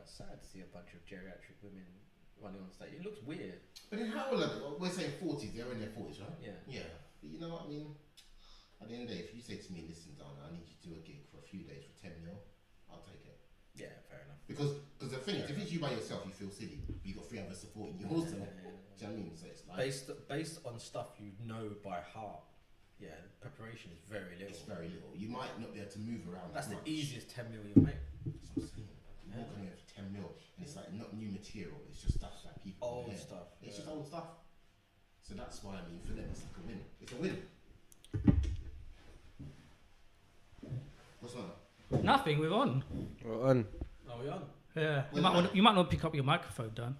quite sad to see a bunch of geriatric women running on stage. It looks weird. But then how old are they? We're saying 40s. They're in their 40s, right? Yeah. Yeah. But you know what I mean? At the end of the day, if you say to me, listen, Dana, I need you to do a gig for a few days for 10 mil, I'll take it. Yeah, fair enough. Because the thing is, if it's you by yourself, you feel silly. But you got 3 others supporting you also. Do you know what I mean? So it's like based on stuff you know by heart. Yeah, preparation is very little. It's very little. You might not be able to move around. That's the much. easiest 10 mil you'll make. That's what I'm saying. You're coming in for 10 mil, and it's like not new material. It's just stuff that people. Old stuff. It's just old stuff. So that's why I mean, for them, it's like a win. It's a win. What's on? Nothing. We're on. We're on. Are we on? Yeah. You might want to pick up your microphone, Dan.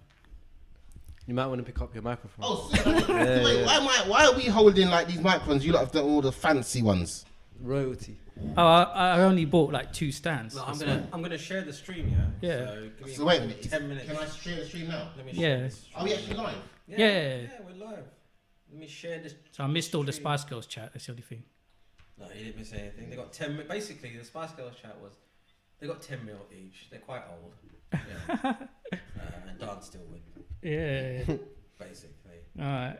You might want to pick up your microphone. Oh, so wait, why are we holding like these microphones? You lot have done all the fancy ones. Royalty. Oh, I only bought like 2 stands. No, I'm gonna share the stream, yeah. Yeah. So, give me So wait a minute. 10 minutes. Can I share the stream now? Let me share Yeah. this stream. Are we actually live? Yeah, Yeah. we're live. Let me share this. So I missed all the Spice Girls chat. That's the only thing. No, you didn't miss anything. They got 10 mil. Basically, the Spice Girls chat was, they got 10 mil each. They're quite old. Yeah. And Dan still win, Yeah. basically. All right.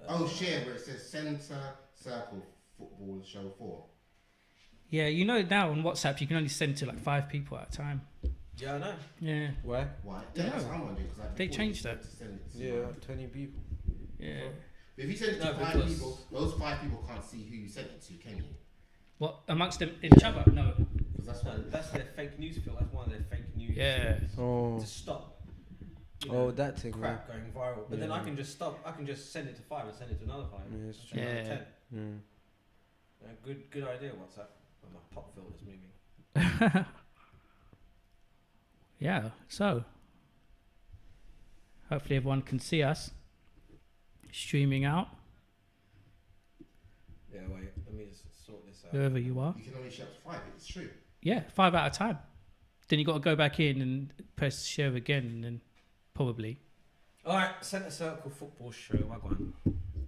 Oh, share where it says Centre Circle Football Show 4. Yeah, you know now on WhatsApp you can only send to like 5 people at a time. Yeah, I know. Yeah. Why? Why? Yeah. That's what I'm wondering. They changed that. Yeah, 20 people. Yeah. But if you send it to 5 because- people, those 5 people can't see who you sent it to, can you? What amongst them each other? No. Because that's No, what. that's their fake news feel. That's one of their fake news. Yeah. things. Oh. To stop. you Oh, know, that thing. crap going viral. But then Yeah. I can just stop. I can just send it to 5 and send it to another 5. Yeah, it's and another true. 10. Yeah. Good idea. WhatsApp. When my pop filter's moving. Yeah. So hopefully everyone can see us streaming out Yeah, wait. Let me just sort this out. wherever you are. You can only share up to 5. It's true. Yeah, 5 at a time. Then you got to go back in and press share again, and then probably All right, Centre Circle Football Show. Wagwan.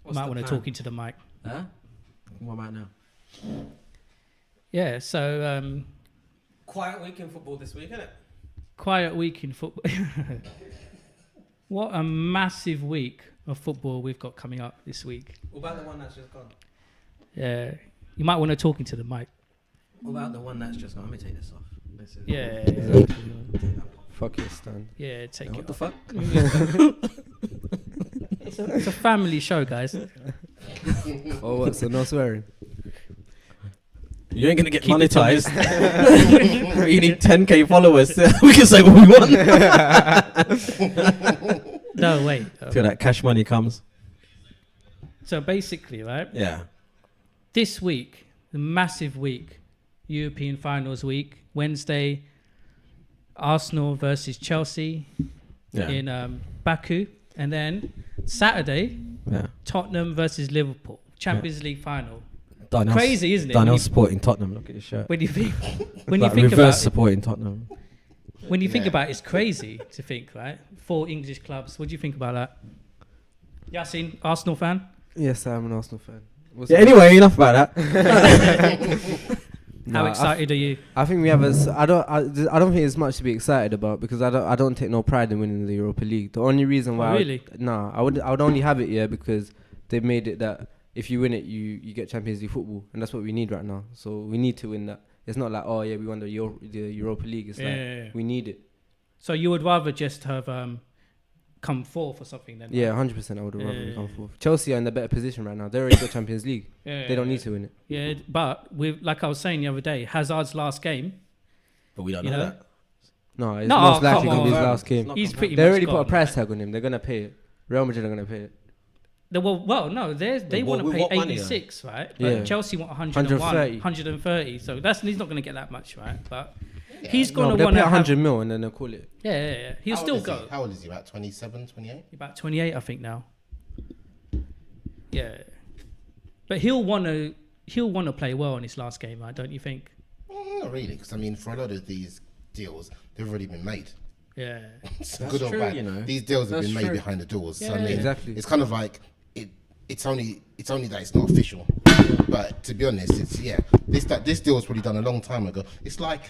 might want to talk into the mic. Huh? What about now? Yeah. So Quiet week in football this week, isn't it? quiet week in football. What a massive week of football we've got coming up this week. What about the one that's just gone? Yeah, you might want to talk into the mic. What about the one that's just gone? Let me take this off. This is Yeah, Fuck it, Stan. yeah, take what it the off. fuck? It's a family show, guys. Oh, what? So no swearing? You ain't gonna get Keep it monetized. You need 10k followers. We can say what we want. No, wait. Till that cash money comes. So basically, right, Yeah. this week, the massive week, European finals week, Wednesday, Arsenal versus Chelsea in Baku, and then Saturday, Yeah. Tottenham versus Liverpool, Champions League final. Darnell's, Crazy, isn't it? Darnell's supporting Tottenham. Look at his shirt. When you think, Like reverse supporting Tottenham. when you think Yeah. about it, it's crazy to think, right? 4 English clubs. What do you think about that? Yaseen, Arsenal fan? Yes, I'm an Arsenal fan. Yeah, anyway, enough about that. How excited are you? I think we have I don't think there's much to be excited about because I don't take no pride in winning the Europa League. The only reason why Really? I would only have it because they've made it that if you win it you get Champions League football, and that's what we need right now. So we need to win that. It's not like, oh yeah, we won the Europa League. It's like we need it. So you would rather just have come fourth or something then? Yeah, 100%. I would have rather come fourth. Chelsea are in a better position right now. They're already got Champions League. They don't need to win it. Yeah, but with, like I was saying the other day, Hazard's last game. But we don't You know know? that. No, it's No, most likely come going to be his on. last game. He's pretty They much already put a gone. price tag on him. They're going to pay it. Real Madrid are going to pay it. Well, no, they want to with pay what money, 86, right? But Yeah. Chelsea want 101, 130. 130. So he's not going to get that much, right? But Yeah. he's No, going but to they'll want pay to 100 have... mil and then they'll call it. Yeah. He'll How still old is go. he? How old is he? About 27, 28? About 28, I think now. Yeah. But he'll want to play well in his last game, right? Don't you think? Not really, because I mean, for a lot of these deals, they've already been made. Yeah. So That's good or true, bad, you know. these deals have That's been made true. behind the doors. So I Yeah, mean, exactly. it's kind of like it's only that it's not official. But to be honest, it's this deal was probably done a long time ago. It's like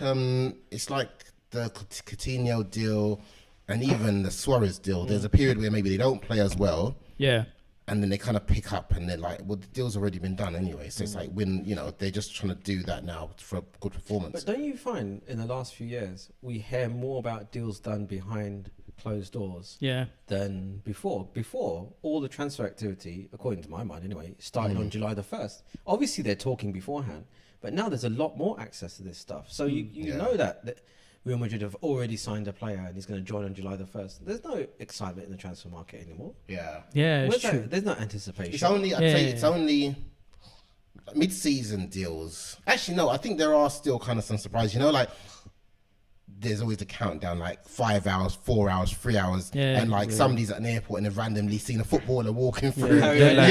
the Coutinho deal and even the Suarez deal, there's a period where maybe they don't play as well. Yeah. And then they kind of pick up and they're like, well, the deal's already been done anyway. So it's like they're just trying to do that now for a good performance. But don't you find in the last few years, we hear more about deals done behind closed doors than before? Before, all the transfer activity, according to my mind anyway, started on July the 1st. Obviously, they're talking beforehand. But now there's a lot more access to this stuff. So you know that Real Madrid have already signed a player and he's going to join on July the 1st. There's no excitement in the transfer market anymore. Yeah. Yeah, it's true. There's no anticipation. It's only, I'd say it's only mid-season deals. Actually, no, I think there are still kind of some surprises. You know, like, there's always a countdown, like 5 hours, 4 hours, 3 hours, and like somebody's at an airport and they've randomly seen a footballer walking through. Deadline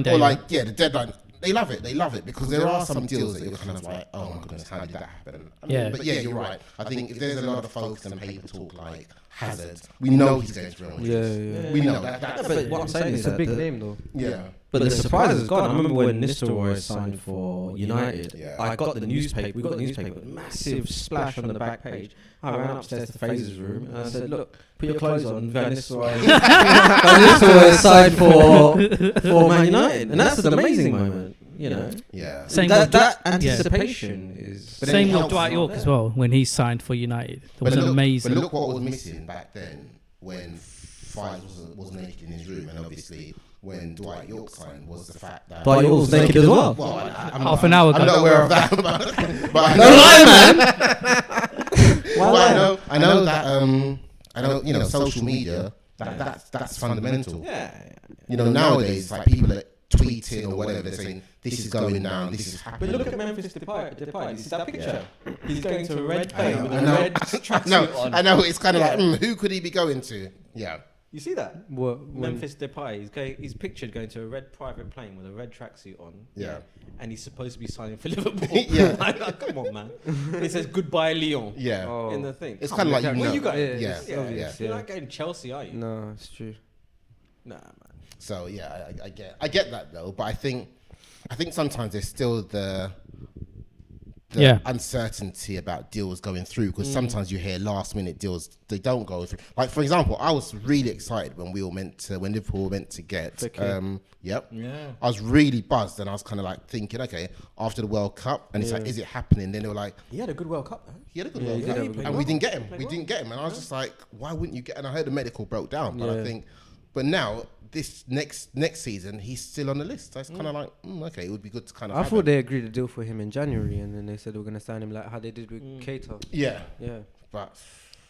day. Or like, the deadline. They love it because there are some deals that you're kind of like, oh my goodness, how did that happen? But you're right. I think if there's a lot of focus and paper talk like Hazard, we know he's going to Real Madrid. We know that. But what I'm saying is it's a big name though. Yeah. But the surprise is gone. I remember when Nistelrooy signed for United. I got the newspaper. We got the newspaper. Massive splash on the back page. I ran upstairs to Faiz's room and I said, "Look, put your clothes on. Van Nistelrooy signed for Man United," and that's an amazing moment. You know. Yeah. Same that anticipation is. Same with Dwight York as well when he signed for United. It was amazing. But look what was missing back then when Faiz wasn't naked in his room, and obviously when Dwight York signed was the fact that Dwight York was naked as well. Half an hour ago. I'm not aware of that, but no lie, man. I know that social media that's fundamental. Yeah. Nowadays like people are tweeting or whatever, they're saying this is going down, this is happening. But look at Memphis Depay. You see that picture? He's going to a red plane with a red tracksuit on. I know. It's kind of like, who could he be going to? Yeah. You see that? What? Memphis Depay. He's pictured going to a red private plane with a red tracksuit on. Yeah. And he's supposed to be signing for Liverpool. Yeah. Like, come on, man. It says goodbye Lyon. Yeah. In the thing. It's kind of like Where you going? Yeah. You're not going to Chelsea, are you? No, it's true. Nah, man. So I get that though, but I think sometimes there's still the uncertainty about deals going through because sometimes you hear last minute deals they don't go through. Like for example, I was really excited when Liverpool were meant to get. I was really buzzed and I was kind of like thinking, okay, after the World Cup, and it's like, is it happening? Then they were like, he had a good World Cup, though. He had a good World Cup, and we didn't get him. And I was just like, why wouldn't you get? And I heard the medical broke down, but I think, but now. This next season, he's still on the list. So it's kind of like, okay, it would be good to kind of. I thought they agreed a deal for him in January, and then they said they were going to sign him like how they did with Keita. Yeah. But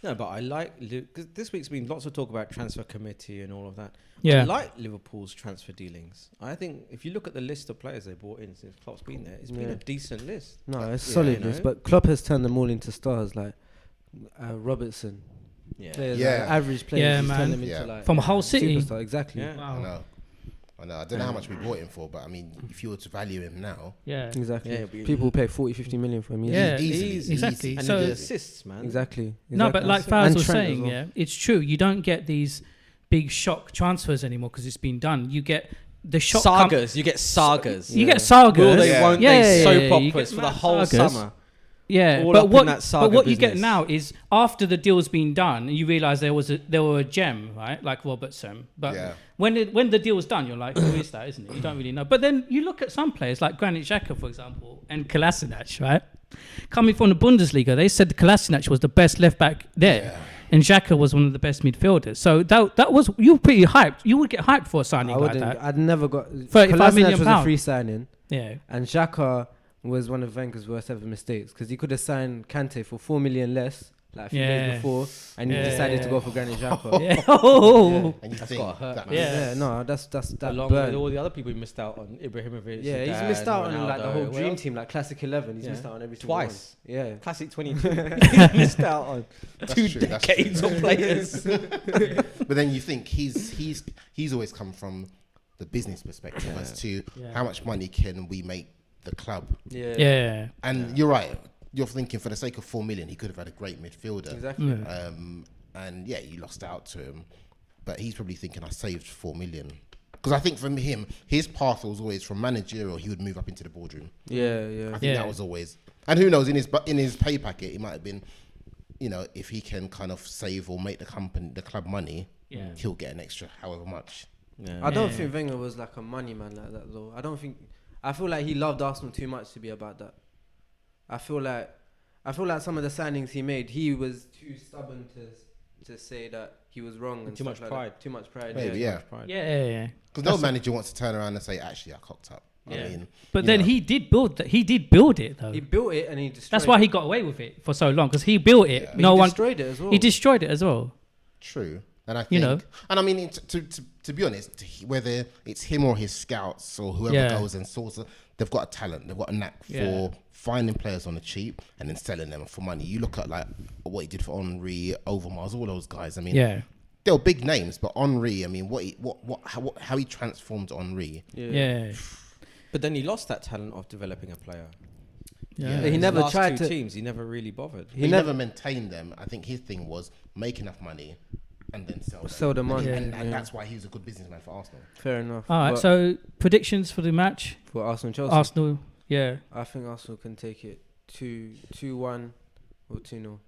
I like because this week's been lots of talk about transfer committee and all of that. Yeah. I like Liverpool's transfer dealings. I think if you look at the list of players they brought in since Klopp's been there, it's been a decent list. No, it's a solid list, but Klopp has turned them all into stars like Robertson. Average players. Yeah, man. Them into like from Hull City. Superstar, exactly. Yeah. Wow. I know. I don't know how much we bought him for, but I mean, if you were to value him now, exactly. Yeah, people pay 40-50 million for him. Easily. Exactly. And so the assists, man. Exactly. No, but like Faraz was saying, well. it's true. You don't get these big shock transfers anymore because it's been done. You get the shock sagas. You get sagas. You get sagas. Will they? Won't they? Soap You operas get for the mad whole sagas. summer. Yeah, All but up in that saga what you get business. now is after the deal's been done, you realise there were a gem, right, like Robertson. But when the deal's done, you're like, who is that, isn't it? You don't really know. But then you look at some players like Granit Xhaka, for example, and Kolasinac, right? Coming from the Bundesliga, they said Kolasinac was the best left back there, and Xhaka was one of the best midfielders. So that was, you were pretty hyped. You would get hyped for a signing like that. I'd never got 35 million was pound. a free signing. Yeah, and Xhaka was one of Wenger's worst ever mistakes because he could have signed Kante for 4 million less like a few days before, and he decided to go for Granit Xhaka. And you That's think gotta hurt, that man. No, that's that Along burn. with all the other people he missed out on, Ibrahimovic. Yeah, he's Zidane, missed out on like the whole Ronaldo, dream team, like Classic 11. He's missed out on every single twice. one. Yeah, Classic 22. He's missed out on two true, that's decades of players. But then you think he's always come from the business perspective as to how much money can we make the club. And you're right, you're thinking for the sake of 4 million he could have had a great midfielder. Exactly. And you lost out to him, but he's probably thinking I saved 4 million Because I think from him, his path was always from managerial, he would move up into the boardroom. Yeah. I think that was always, and who knows, in his pay packet, it might have been, you know, if he can kind of save or make the club money, he'll get an extra however much. Yeah. I don't think Wenger was like a money man like that though. I feel like he loved Arsenal too much to be about that. I feel like some of the signings he made, he was too stubborn to say that he was wrong and too much pride. Too much pride. Maybe, Yeah. Because no manager wants to turn around and say, actually, I cocked up. Yeah. I mean, but then he did build that. He did build it though. He built it and he destroyed it. That's why he got away with it for so long, because he built it. Yeah. He destroyed it as well. He destroyed it as well. True. And I think, and I mean, to be honest, whether it's him or his scouts or whoever goes and sources, they've got a talent, they've got a knack for finding players on the cheap and then selling them for money. You look at like what he did for Henry, Overmars, all those guys. I mean, they were big names, but Henry, I mean, how he transformed Henry. Yeah. But then he lost that talent of developing a player. Yeah. He never tried to. Teams, he never really bothered. He never maintained them. I think his thing was make enough money and then sell them on. And that's why he was a good businessman for Arsenal. Fair enough. All right, so predictions for the match? For Arsenal-Chelsea? Arsenal, yeah. I think Arsenal can take it 2-1 or 2-0.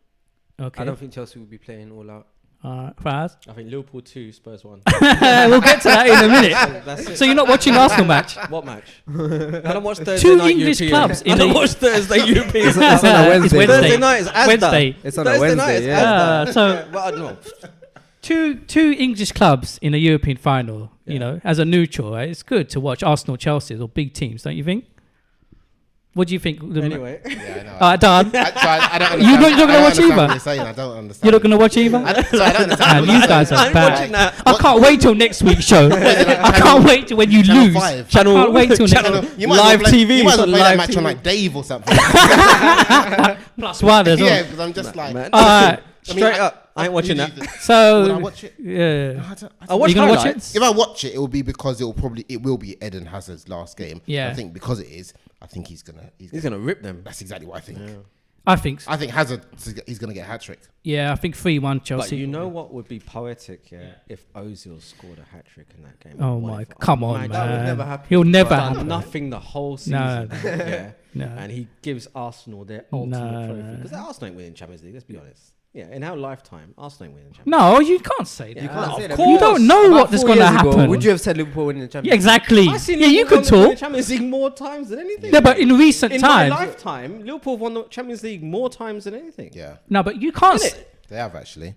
Okay. I don't think Chelsea will be playing all out. Faraz? I think Liverpool 2, Spurs 1. We'll get to that in a minute. That's it. So you're not watching Arsenal match? What match? I don't watch Thursday Two night English European. clubs. I don't watch Thursday European. It's on a Wednesday. It's Thursday night is Asda. Wednesday. It's on Thursday a Wednesday, night is yeah. Asda. So Well, I don't know. two English clubs in a European final, you know, as a neutral, right? It's good to watch Arsenal, Chelsea, or big teams, don't you think? What do you think? Anyway. Yeah, All right, Dan. I don't understand. You're not going to watch either? What you're saying. I don't understand. You're not going to watch either? I don't understand. Man, you guys are I'm bad. watching that. I can't wait till next week's show. I can't wait till when you Channel lose. 5. I can't wait till next week. You might Live as well play, TV, You might as well it's play on that live match on TV. like Dave or something. +1 as well. Yeah, because I'm just like. Man. All right. Straight up. I ain't watching that. So, Would I watch it? yeah. I watch You gonna watch highlights. it? If I watch it, it will be because it will be Eden Hazard's last game. Yeah. I think because it is, I think he's gonna rip them. That's exactly what I think. I think so. I think Hazard, he's gonna get a hat trick. Yeah, I think 3-1 Chelsea. But you know what would be poetic, if Ozil scored a hat trick in that game. Oh my, come on, man. That would never happen. He'll never Done happen. nothing the whole season. No. Yeah. No. And he gives Arsenal their ultimate trophy. Because Arsenal ain't winning Champions League, let's be honest. Yeah, in our lifetime, Arsenal ain't winning Champions League. No, you can't say that. You can't say that. You don't know what is going to happen. Would you have said Liverpool winning the Champions Yeah, exactly. I've seen Yeah, you Liverpool could win the talk. Champions League more times than anything. Yeah, but in recent in times. my lifetime, Liverpool won the Champions League more times than anything. Yeah, No, but you can't. they have actually.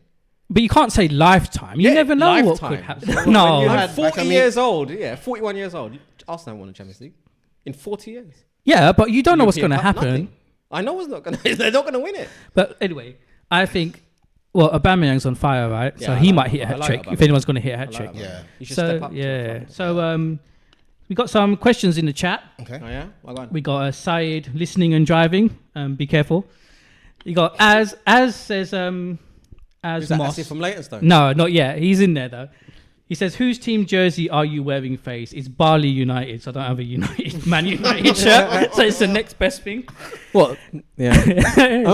But you can't say lifetime. You Yeah, never know lifetime. what could happen. When No. I'm had- 40 like, I mean- years old. Yeah, 41 years old. Arsenal won the Champions League in 40 years. Yeah, but you don't know what's going European to Cup, happen. nothing. I know what's not going to. They're not going to win it. But anyway, I think. Well, Aubameyang's on fire, right? Yeah, so I he like might hit a Aubameyang. hat I trick like if anyone's going to hit a hat I trick. like Yeah. You should step up. Yeah. So we got some questions in the chat. Okay. Oh yeah. Well, go on. We got Saeed listening and driving. Be careful. You got as says as Is that Moss. Asif from Leytonstone? No, not yet. He's in there though. He says, "Whose team jersey are you wearing, Faiz?" It's Barley United. So I don't have a Man United shirt, so it's the next best thing. What? Yeah.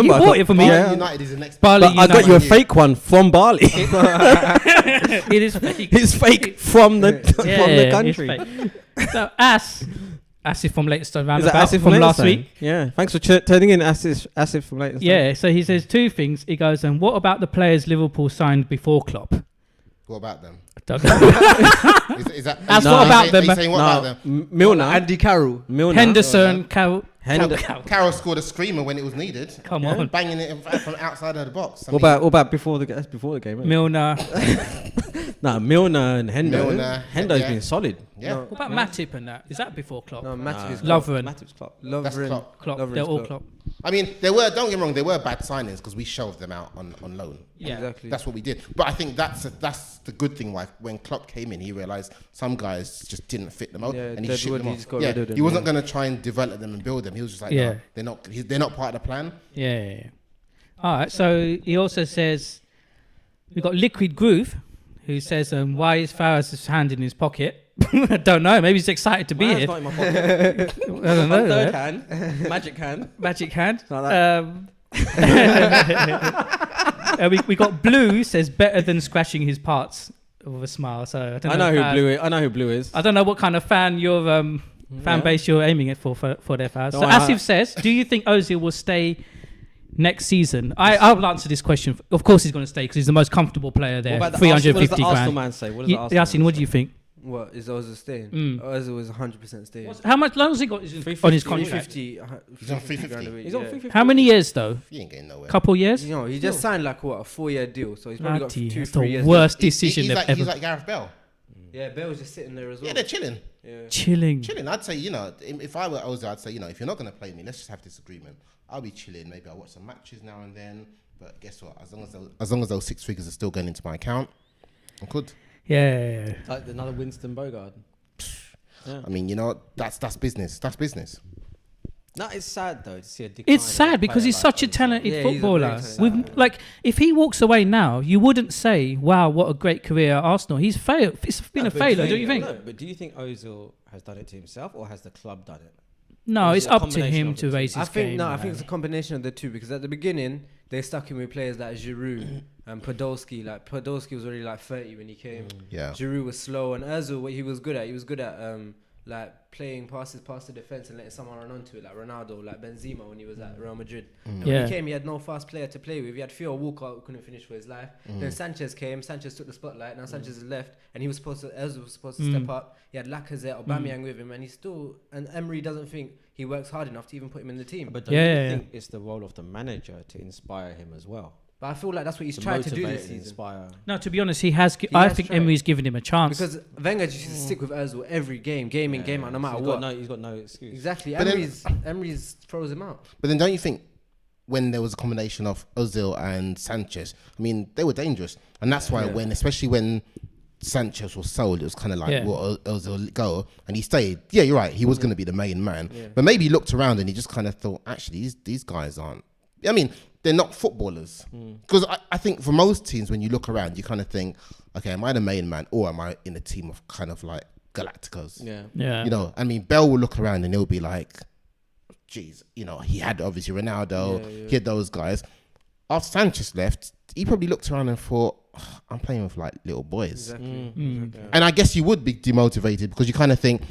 You bought it for me. Yeah. United is the next. Barley But I got you a United. fake one from Bali. It is fake. It's fake from the from the it's country. fake. So Asif from Leytonstone Is that roundabout Asif from last Leytonstone? week. Yeah. Thanks for turning in, Asif from Leytonstone. Yeah, so he says two things. He goes, and what about the players Liverpool signed before Klopp? What about them? Don't- Is that? That's are you what about saying- them, Are you saying what No, about them? Milner. Andy Carroll. Milner. Henderson, Carroll. Carroll scored a screamer when it was needed. Come on. Banging it from outside of the box. What about before the that's before the game? Isn't it? Milner. Nah, Milner and Hendo. Milner, Hendo's yeah. been solid. Yeah. What about Matip and that? Is that before Klopp? No, Matip is Lovren. Matip's Klopp. That's Lovren. Klopp. Klopp. They're all Klopp. I mean, don't get me wrong, they were bad signings because we shelved them out on loan. Yeah. Exactly. That's what we did. But I think that's the good thing. Why when Klopp came in, he realised some guys just didn't fit the mold, Yeah, and he Deadwood, shipped them he off. just got Yeah, rid of them, he wasn't yeah. going to try and develop them and build them. He was just like, Yeah. no, they're not part of the plan. Yeah. All right. So he also says we've got Liquid Groove, who says, "Why is Faraz's hand in his pocket?" I don't know. Maybe he's excited to be Mine's here. not in my pocket. I don't know. Third hand, magic hand. Magic hand. Like We got Blue says better than scratching his parts. with a smile. So I don't I know who Blue is. I know who Blue is. I don't know what kind of fan your fan base you're aiming it for their fans. So Asif says, do you think Ozil will stay next season? I'll answer this question. Of course he's going to stay because he's the most comfortable player there. What about 350 what does the Arsenal grand. man say? What does the Arsenal Yasin, what do you think? What is Ozil staying? Ozil is 100% staying. How much loan has he got on his contract? 350. He's on 350. He's on 350. How many years though? He ain't getting nowhere. Couple years? You know, he just signed like what, a 4-year deal, so he's probably got 2-3 That's the years. worst decision they've He's ever. like Gareth Bell. Yeah, Bale's just sitting there as well. Yeah, they're chilling. Yeah. Chilling. I'd say, if I were Ozil, I'd say, if you're not going to play me, let's just have this agreement. I'll be chilling. Maybe I'll watch some matches now and then. But guess what? As long as those 6 figures are still going into my account, I'm good. Yeah. Like another Winston Bogart. Yeah. I mean, that's business. That's business. No, it's sad though to see a decline. It's sad because he's such a talented footballer. Like if he walks away now, you wouldn't say, "Wow, what a great career at Arsenal." He's failed. It's been a failure, don't you think? No, but do you think Ozil has done it to himself or has the club done it? No, it's a up to combination him of to the two? raise his game. I think it's a combination of the two because at the beginning they stuck him with players like Giroud and Podolski. Like Podolski was already like 30 when he came. Yeah. Giroud was slow, and Ozil, what he was good at, like playing passes past the defense and letting someone run onto it, like Ronaldo, like Benzema when he was at Real Madrid. And when he came, he had no fast player to play with. He had Theo Walcott who couldn't finish for his life. Then Sanchez came. Sanchez took the spotlight. Now Sanchez is left, and Ozil was supposed to step up. He had Lacazette, Aubameyang with him, and Emery doesn't think he works hard enough to even put him in the team. But don't you think it's the role of the manager to inspire him as well? But I feel like that's what he's tried to do this season. Inspire. No, to be honest, I think Emery's given him a chance. Because Wenger just used to stick with Ozil every game in, game out, no matter what. He's got no excuse. Exactly. But Emery's throws him out. But then don't you think when there was a combination of Ozil and Sanchez, I mean, they were dangerous. And that's why especially when Sanchez was sold, it was kind of like, Ozil go, and he stayed. Yeah, you're right. He was going to be the main man. Yeah. But maybe he looked around and he just kind of thought, actually, these guys aren't. I mean, they're not footballers. Because I think for most teams, when you look around, you kind of think, okay, am I the main man or am I in a team of kind of like Galacticos? Yeah. I mean, Bell will look around and he'll be like, geez, he had obviously Ronaldo, he had those guys. After Sanchez left, he probably looked around and thought, I'm playing with like little boys. Exactly. And I guess you would be demotivated because you kind of think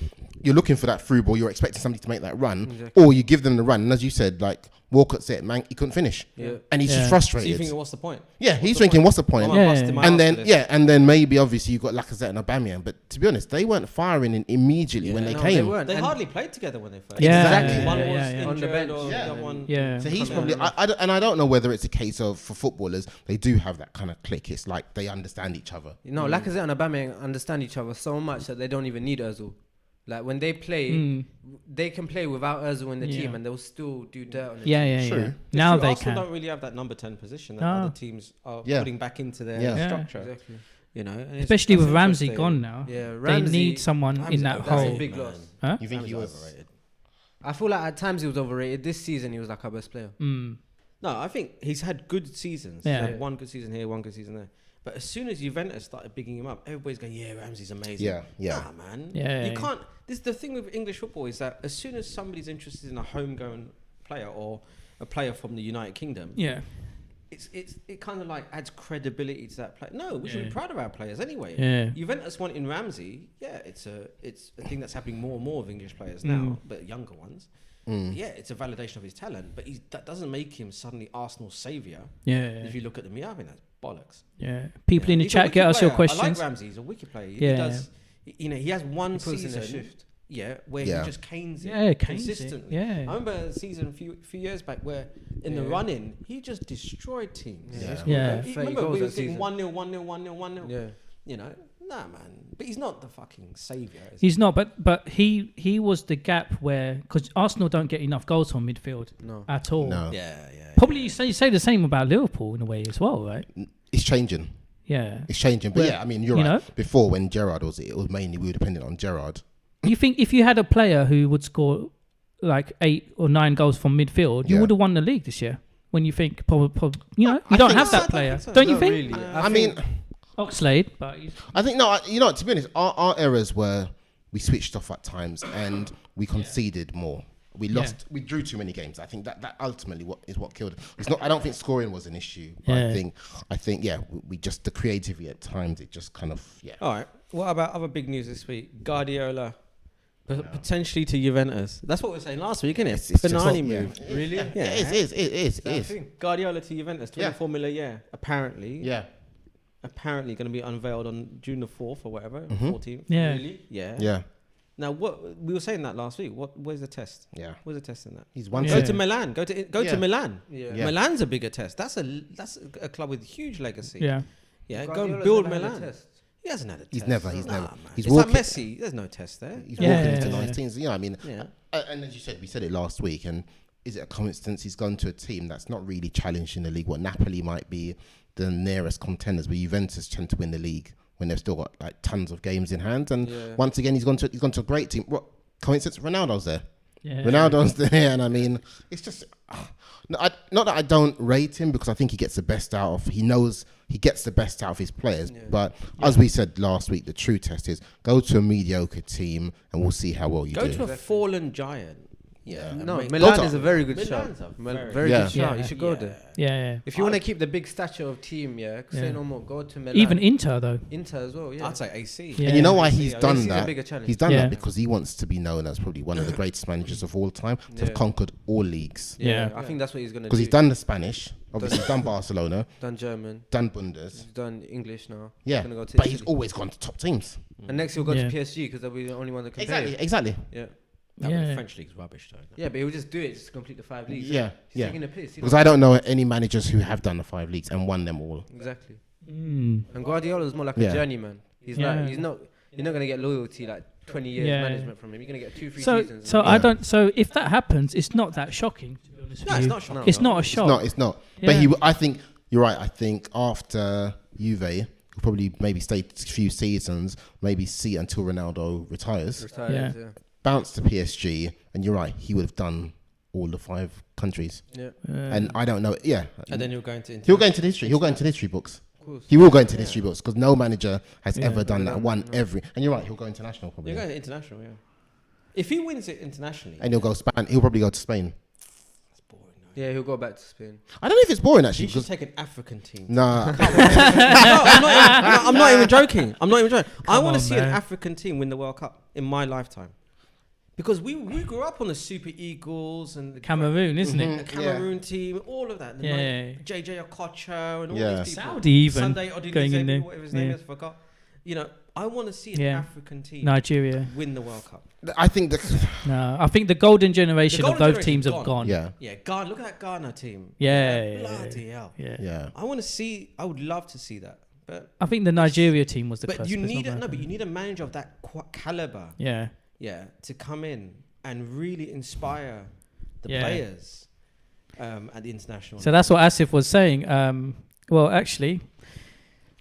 you're looking for that through ball, you're expecting somebody to make that run, or you give them the run. And as you said, like Walcott said, man, he couldn't finish. And he's just frustrated. So you think, what's the point? Yeah, he's thinking, what's the point? And then maybe obviously you've got Lacazette and Aubameyang, but to be honest, they weren't firing in immediately when they came. They hardly played together when they first. Exactly. One was on the bench. The other one. So he's probably, I don't know whether it's a case of, for footballers, they do have that kind of click. It's like they understand each other. Lacazette and Aubameyang understand each other so much that they don't even need Ozil. Like when they play, they can play without Ozil in the team, and they'll still do dirt on the team. True. Now they Arsenal can. don't really have that number 10 position that other teams are putting back into their structure. Exactly. And especially with Ramsey gone now. Yeah, they need someone in that that's hole. a big loss. Huh? You think he was overrated? I feel like at times he was overrated. This season he was like our best player. No, I think he's had good seasons. He's had one good season here, one good season there. But as soon as Juventus started bigging him up, everybody's going, yeah, Ramsey's amazing. Yeah. Nah, man. You can't. This the thing with English football is that as soon as somebody's interested in a homegrown player or a player from the United Kingdom, it kind of like adds credibility to that player. No, we should be proud of our players anyway. Juventus wanting Ramsey, it's a thing that's happening more and more with English players now, but younger ones. Yeah, it's a validation of his talent, but that doesn't make him suddenly Arsenal's saviour. If you look at the I think that's bollocks. People in the chat get us your questions. I like Ramsey, he's a wicked player. He does, he has one season where he just canes it consistently. I remember a season a few years back where in the run-in, he just destroyed teams. Remember we were getting 1-0, 1-0, 1-0, 1-0. Nah, man. But he's not the fucking saviour. He's not, but he was the gap where, because Arsenal don't get enough goals from midfield at all. No. Probably you say the same about Liverpool in a way as well, right? It's changing. It's changing. But I mean, you're right. Before, when Gerrard was mainly, we were dependent on Gerrard. You think if you had a player who would score like 8 or 9 goals from midfield, you would have won the league this year? When you think, probably, you don't have that player. Don't you think? Really. I mean... Oxlade, but I think to be honest, our errors were we switched off at times and we conceded more. We lost. We drew too many games. I think that ultimately what killed it. It's not. I don't think scoring was an issue. But I think we just the creativity at times. It just kind of All right. What about other big news this week? Guardiola potentially to Juventus. That's what we were saying last week, isn't it? Banani move. Yeah. Really? Yeah. It is. Guardiola to Juventus. 24 million a year. Apparently. Yeah. Apparently going to be unveiled on June the 4th or whatever. 14th. Yeah. Really? Yeah. Yeah. Now, what we were saying that last week. Where's the test? Yeah. Where's the test in that? He's one. Go to Milan. Go to Milan. Yeah. Milan's a bigger test. That's a club with huge legacy. Yeah. Yeah. Guardiola's go and build never had a Milan. test. He hasn't had a test. He's never. Man. He's It's walking. like Messi. There's no test there. He's walking into Yeah. 19s. You know, I mean, Yeah. and as you said, we said it last week. And is it a coincidence he's gone to a team that's not really challenged in the league? What Napoli might be the nearest contenders, but Juventus tend to win the league when they've still got like tons of games in hand. And once again, he's gone to a great team. What coincidence? Ronaldo's there. Yeah. Ronaldo's there, and I mean, it's just not that I don't rate him, because I think he gets the best out of. He knows he gets the best out of his players. Yeah. But as we said last week, the true test is go to a mediocre team, and we'll see how well you do. Go to a fallen giant. Yeah. No, Milan is a very good shout. Very good shout. You should go there. Yeah. If you want to keep the big stature of team, say no more. Go to Milan. Even Inter though. Inter as well. Yeah. I'd say AC. Yeah. And you know why he's done AC that? He's done that because he wants to be known as probably one of the greatest managers of all time. To have conquered all leagues. Yeah. I think that's what he's gonna do. Because he's done the Spanish. Obviously, he's done Barcelona. Done German. Done Bundes. He's done English now. Yeah. He's go to but he's always gone to top teams. And next he'll go to PSG because they'll be the only one that can pay. Exactly. Yeah. The French league's rubbish, though. Yeah, but he'll just do it just to complete the 5 leagues. Yeah. He's taking the piss. Because I don't know any managers who have done the 5 leagues and won them all. Exactly. And Guardiola is more like a journeyman. He's like, you're not gonna get loyalty like 20 years management from him. You're gonna get 2-3 seasons. So if that happens, it's not that shocking. To be honest with you. It's not shocking. It's not a shock. It's not. Yeah. But I think you're right. I think after Juve, he'll probably maybe stay a few seasons, maybe see until Ronaldo retires. Bounce to PSG, and you're right, he would have done all the 5 countries. Yeah. And I don't know. Yeah. And then he'll go into history. He'll go into the history books. He will go into the history books because no manager has ever done that. And you're right, he'll go international probably. He'll go international, yeah. If he wins it internationally, and he'll probably go to Spain. That's boring. Yeah, he'll go back to Spain. I don't know if it's boring actually. You should take an African team. Nah. I'm not even joking. I want to see an African team win the World Cup in my lifetime. Because we grew up on the Super Eagles and the Cameroon, isn't it? The Cameroon team, all of that. JJ Okocha and all these people. Saudi even Sunday going in there. Whatever his name is, I forgot. You know, I want to see an African team, Nigeria, win the World Cup. I think the golden generation of both teams have gone. Yeah, Ghana. Look at that Ghana team. Bloody hell. Yeah. I would love to see that. But I think the Nigeria team was the cusp. But you need a manager of that caliber. Yeah, to come in and really inspire the players at the international. So that's what Asif was saying. Well, actually,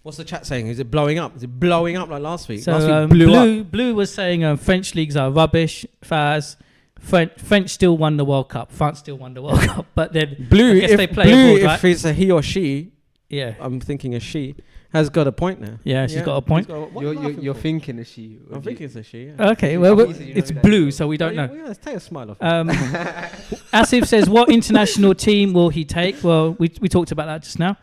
what's the chat saying? Is it blowing up? Is it blowing up like last week? So last week Blue was saying French leagues are rubbish. Faz, French still won the World Cup. France still won the World Cup, but then Blue, I guess they play abroad, right? If it's a he or she, I'm thinking a she. Has got a point now. Yeah, she's got a point. You're thinking a she. I'm thinking it's a she. Yeah. Okay, well, it's blue, so we don't know. Let's take a smile off. Asif says, what international team will he take? Well, we talked about that just now.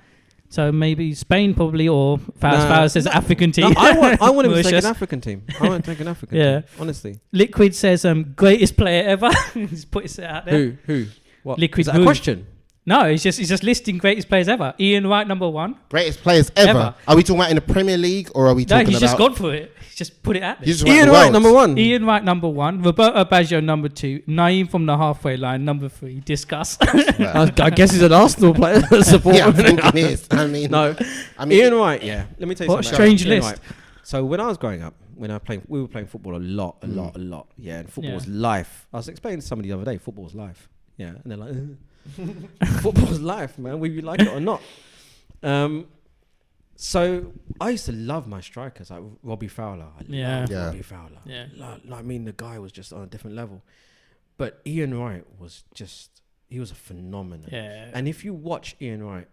So maybe Spain probably, or Faraz says African team. I want him to take an African team. I want to take an African team, honestly. Liquid says, greatest player ever. He's put it out there. Who? What? Liquid. Is that a question? No, he's just listing greatest players ever. Ian Wright, number 1. Greatest players ever. Are we talking about in the Premier League, or are we talking about... No, he's just gone for it. He's just put it out there. Ian Wright, number 1. Ian Wright, number 1. Roberto Baggio, number 2. Naeem from the halfway line, number 3. Discuss. I guess he's an Arsenal player. Support. Yeah, I think he is. I mean, Ian Wright, Let me tell you something. What a strange list. So when I was growing up, we were playing football a lot. Yeah, and football was life. I was explaining to somebody the other day, football was life. Yeah, and they're like... Football's life, man, whether you like it or not. So I used to love my strikers, like Robbie Fowler. Robbie Fowler. Yeah. I mean, the guy was just on a different level. But Ian Wright was he was a phenomenon. Yeah. And if you watch Ian Wright,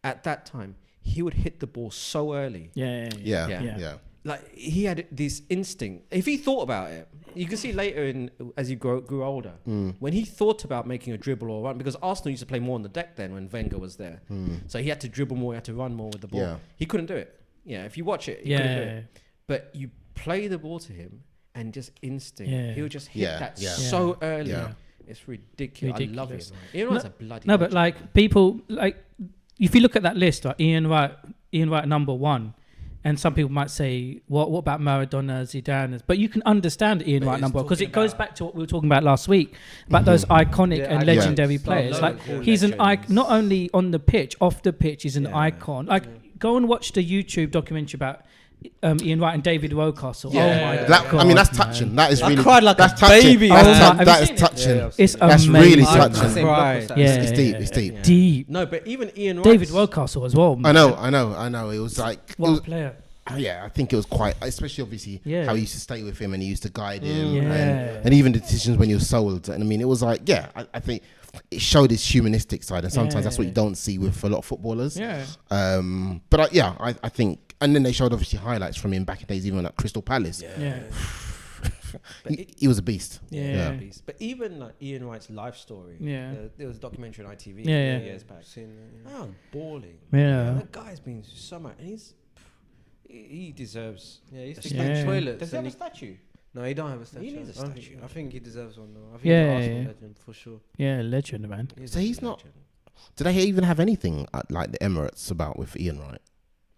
at that time, he would hit the ball so early. Yeah. like he had this instinct. If he thought about it, you can see later as he grew older, when he thought about making a dribble or run, because Arsenal used to play more on the deck then when Wenger was there. So he had to dribble more, he had to run more with the ball. Yeah. He couldn't do it. Yeah, if you watch it, he couldn't do it. But you play the ball to him and just instinct. He'll just hit that so early. Yeah. It's ridiculous. I love it. Ian Wright's a bloody but like people, like if you look at that list, like Ian Wright number 1. And some people might say, what about Maradona, Zidane? But you can understand Ian Wright number, because it goes back to what we were talking about last week, about those iconic and legendary players. Like he's an icon, not only on the pitch, off the pitch, he's an icon. Like go and watch the YouTube documentary about Ian Wright and David Rocastle. Yeah. Oh my God, I mean, that's touching. That is really. I cried like that's a baby. That is touching. It's that's amazing. really touching. It's deep. It's deep. Deep. No, but even Ian Wright. David Rocastle as well. I know. It was like what a player. Yeah, I think it was quite, especially obviously how he used to stay with him and he used to guide him, Yeah. and even the decisions when he was sold. And I mean, it was like, I think it showed his humanistic side, and sometimes that's what you don't see with a lot of footballers. Yeah. But I think, and then they showed obviously highlights from him back in days, even at Crystal Palace. Yeah. He was a beast. Yeah. But even like Ian Wright's life story. Yeah. There was a documentary on ITV years back. How balling. Yeah. That guy's been so much, and he deserves. Yeah, he used to clean toilets. Does he have a statue? No, he don't have a statue. He needs a statue. I think he deserves one though. I think Yeah, he's an Arsenal legend for sure. Yeah, legend, man. So he's not. Do they even have anything like the Emirates about with Ian Wright?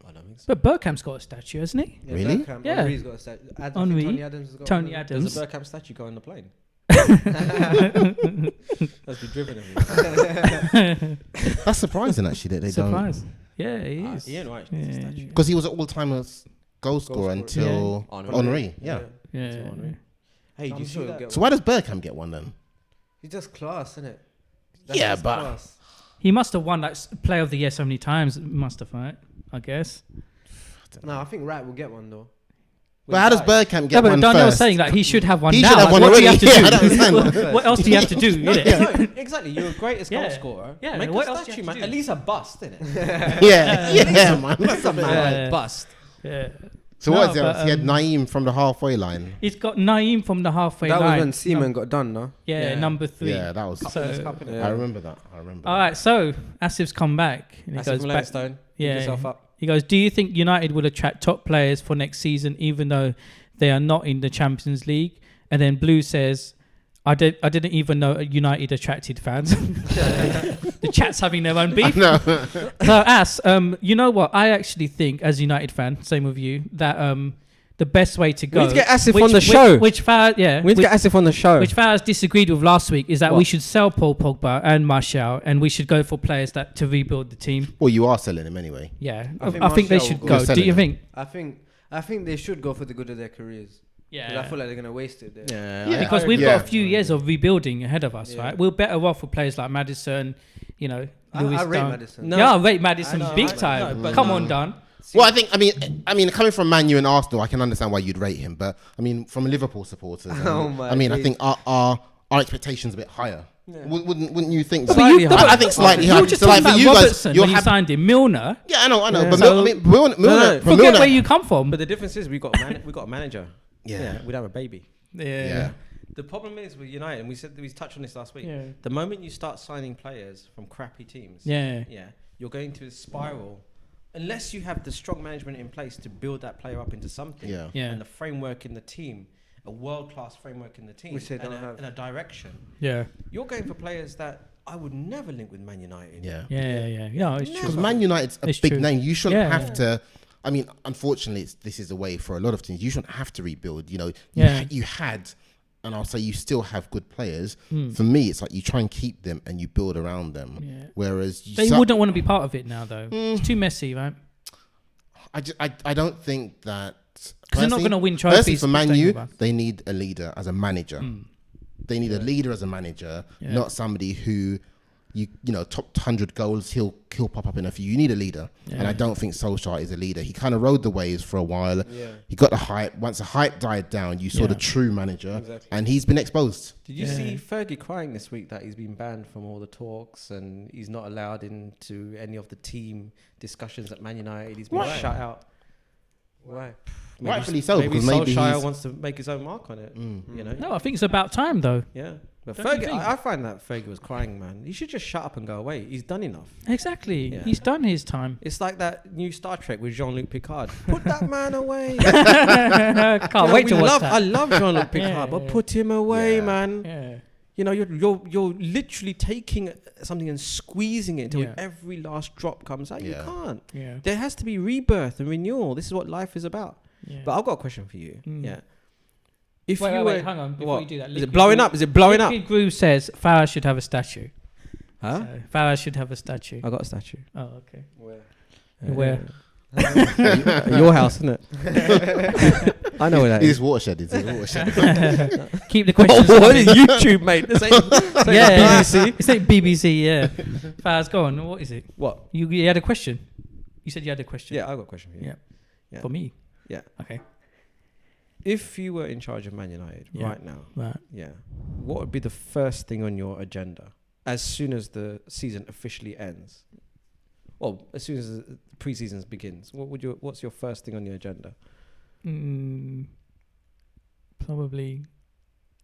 I don't think so. But Bergkamp's got a statue, hasn't he? Yeah, Really? Bergkamp, Yeah. Henry's got a statue. Henry, Tony Adams has got Tony one. Adams. Does a Bergkamp statue go on the plane? That's been driven of you. That's surprising actually that they don't. Yeah, he is. Ian Wright needs a statue. Because he was an all-time goal scorer until Henry. Yeah. Hey, do you see that? So why does Bergkamp get one then? He's just class, isn't it? Yeah, but class. He must have won that Player of the Year so many times. Must have, right? I guess. No, I think Wright will get one though. But how does Bergkamp get one Darnell first? saying that he should have one He now. should have one what do you have already. to do? I don't understand. What else do you have to do? No, exactly. You're the greatest goal scorer. Yeah. Make What a else do you statue, have to man. do? At least a bust, innit? Yeah, man. That's a man bust. Yeah. So what is it? He had Naeem from the halfway line. He's got Naeem from the halfway That line. was when Seaman got done, no? Yeah, number 3. Yeah, that was. So, I remember that. all right, so Asif's come back. And he goes back. Stone. Yeah. Pick yourself up. He goes, do you think United will attract top players for next season, even though they are not in the Champions League? And then Blue says, I didn't even know United attracted fans. The chat's having their own beef. No. So As, you know what? I actually think, as a United fan, same with you, that the best way to go. We need to get Asif on the show. We need to get Asif on the show. Which Faraz disagreed with last week is that we should sell Paul Pogba and Martial, and we should go for players to rebuild the team. Well, you are selling him anyway. Yeah, I think they should go. Do you think? I think they should go for the good of their careers. Yeah, I feel like they're gonna waste it there. Yeah. Because we've got a few years of rebuilding ahead of us, right? We're better off with players like Madison, Louis I rate Stone. Madison. No. Yeah, I rate Madison big time. Come on, Dan. Well, I mean, coming from Man U and Arsenal, I can understand why you'd rate him. But I mean, from Liverpool supporters, I think our expectations a bit higher. Yeah. Wouldn't you think? I think slightly higher. You were just talking about Robertson when you signed him, Milner. Yeah, I know. Yeah. But Milner. Forget where you come from. But the difference is we got a manager. Yeah, we'd have a baby. Yeah. The problem is with United, and we touched on this last week. Yeah. The moment you start signing players from crappy teams, you're going to spiral. Unless you have the strong management in place to build that player up into something, and the framework in the team, a world-class framework in the team, and a direction. Yeah, you're going for players that I would never link with Man United. Yeah, it's true. Because Man United's a big name. You shouldn't have to. I mean, unfortunately, this is the way for a lot of teams. You shouldn't have to rebuild. You had, and I'll say you still have good players. For me, it's like you try and keep them and you build around them. Yeah. Whereas they wouldn't want to be part of it now, though. It's too messy, right? I don't think that, because they're not going to win trophies. For Man U, they need a leader as a manager. They need a leader as a manager, not somebody who top 100 goals, he'll pop up in a few. You need a leader, and I don't think Solskjaer is a leader. He kind of rode the waves for a while. He got the hype. Once the hype died down, you saw the true manager, and he's been exposed. Did you see Fergie crying this week that he's been banned from all the talks and he's not allowed into any of the team discussions at Man United? He's been shut out. Why? Rightfully so, maybe because maybe Solskjaer wants to make his own mark on it. You know. No, I think it's about time though. Yeah. But Fergie, I find that Fergie was crying, man. He should just shut up and go away. He's done enough. Exactly. Yeah. He's done his time. It's like that new Star Trek with Jean-Luc Picard. Put that man away. Can't wait to watch that. I love Jean-Luc Picard, but put him away, man. Yeah. You know, you're literally taking something and squeezing it until every last drop comes out. You can't. Yeah. There has to be rebirth and renewal. This is what life is about. Yeah. But I've got a question for you. Yeah. If wait, hang on. Before you do that, is it blowing up? Is it blowing up? Liquid Groove says Faraz should have a statue. Huh? So Faraz should have a statue. I got a statue. Oh, okay. Where? Your house, isn't it? I know where that is. It's watershed. Keep the questions. What is YouTube, mate? This ain't BBC. It's like BBC. Yeah. Faraz, go on. What is it? What? You had a question. You said you had a question. Yeah, I got a question for you. Yeah. For me. Yeah. Okay. If you were in charge of Man United right now, what would be the first thing on your agenda as soon as the season officially ends? Well, as soon as the pre-season begins, what's your first thing on your agenda? Probably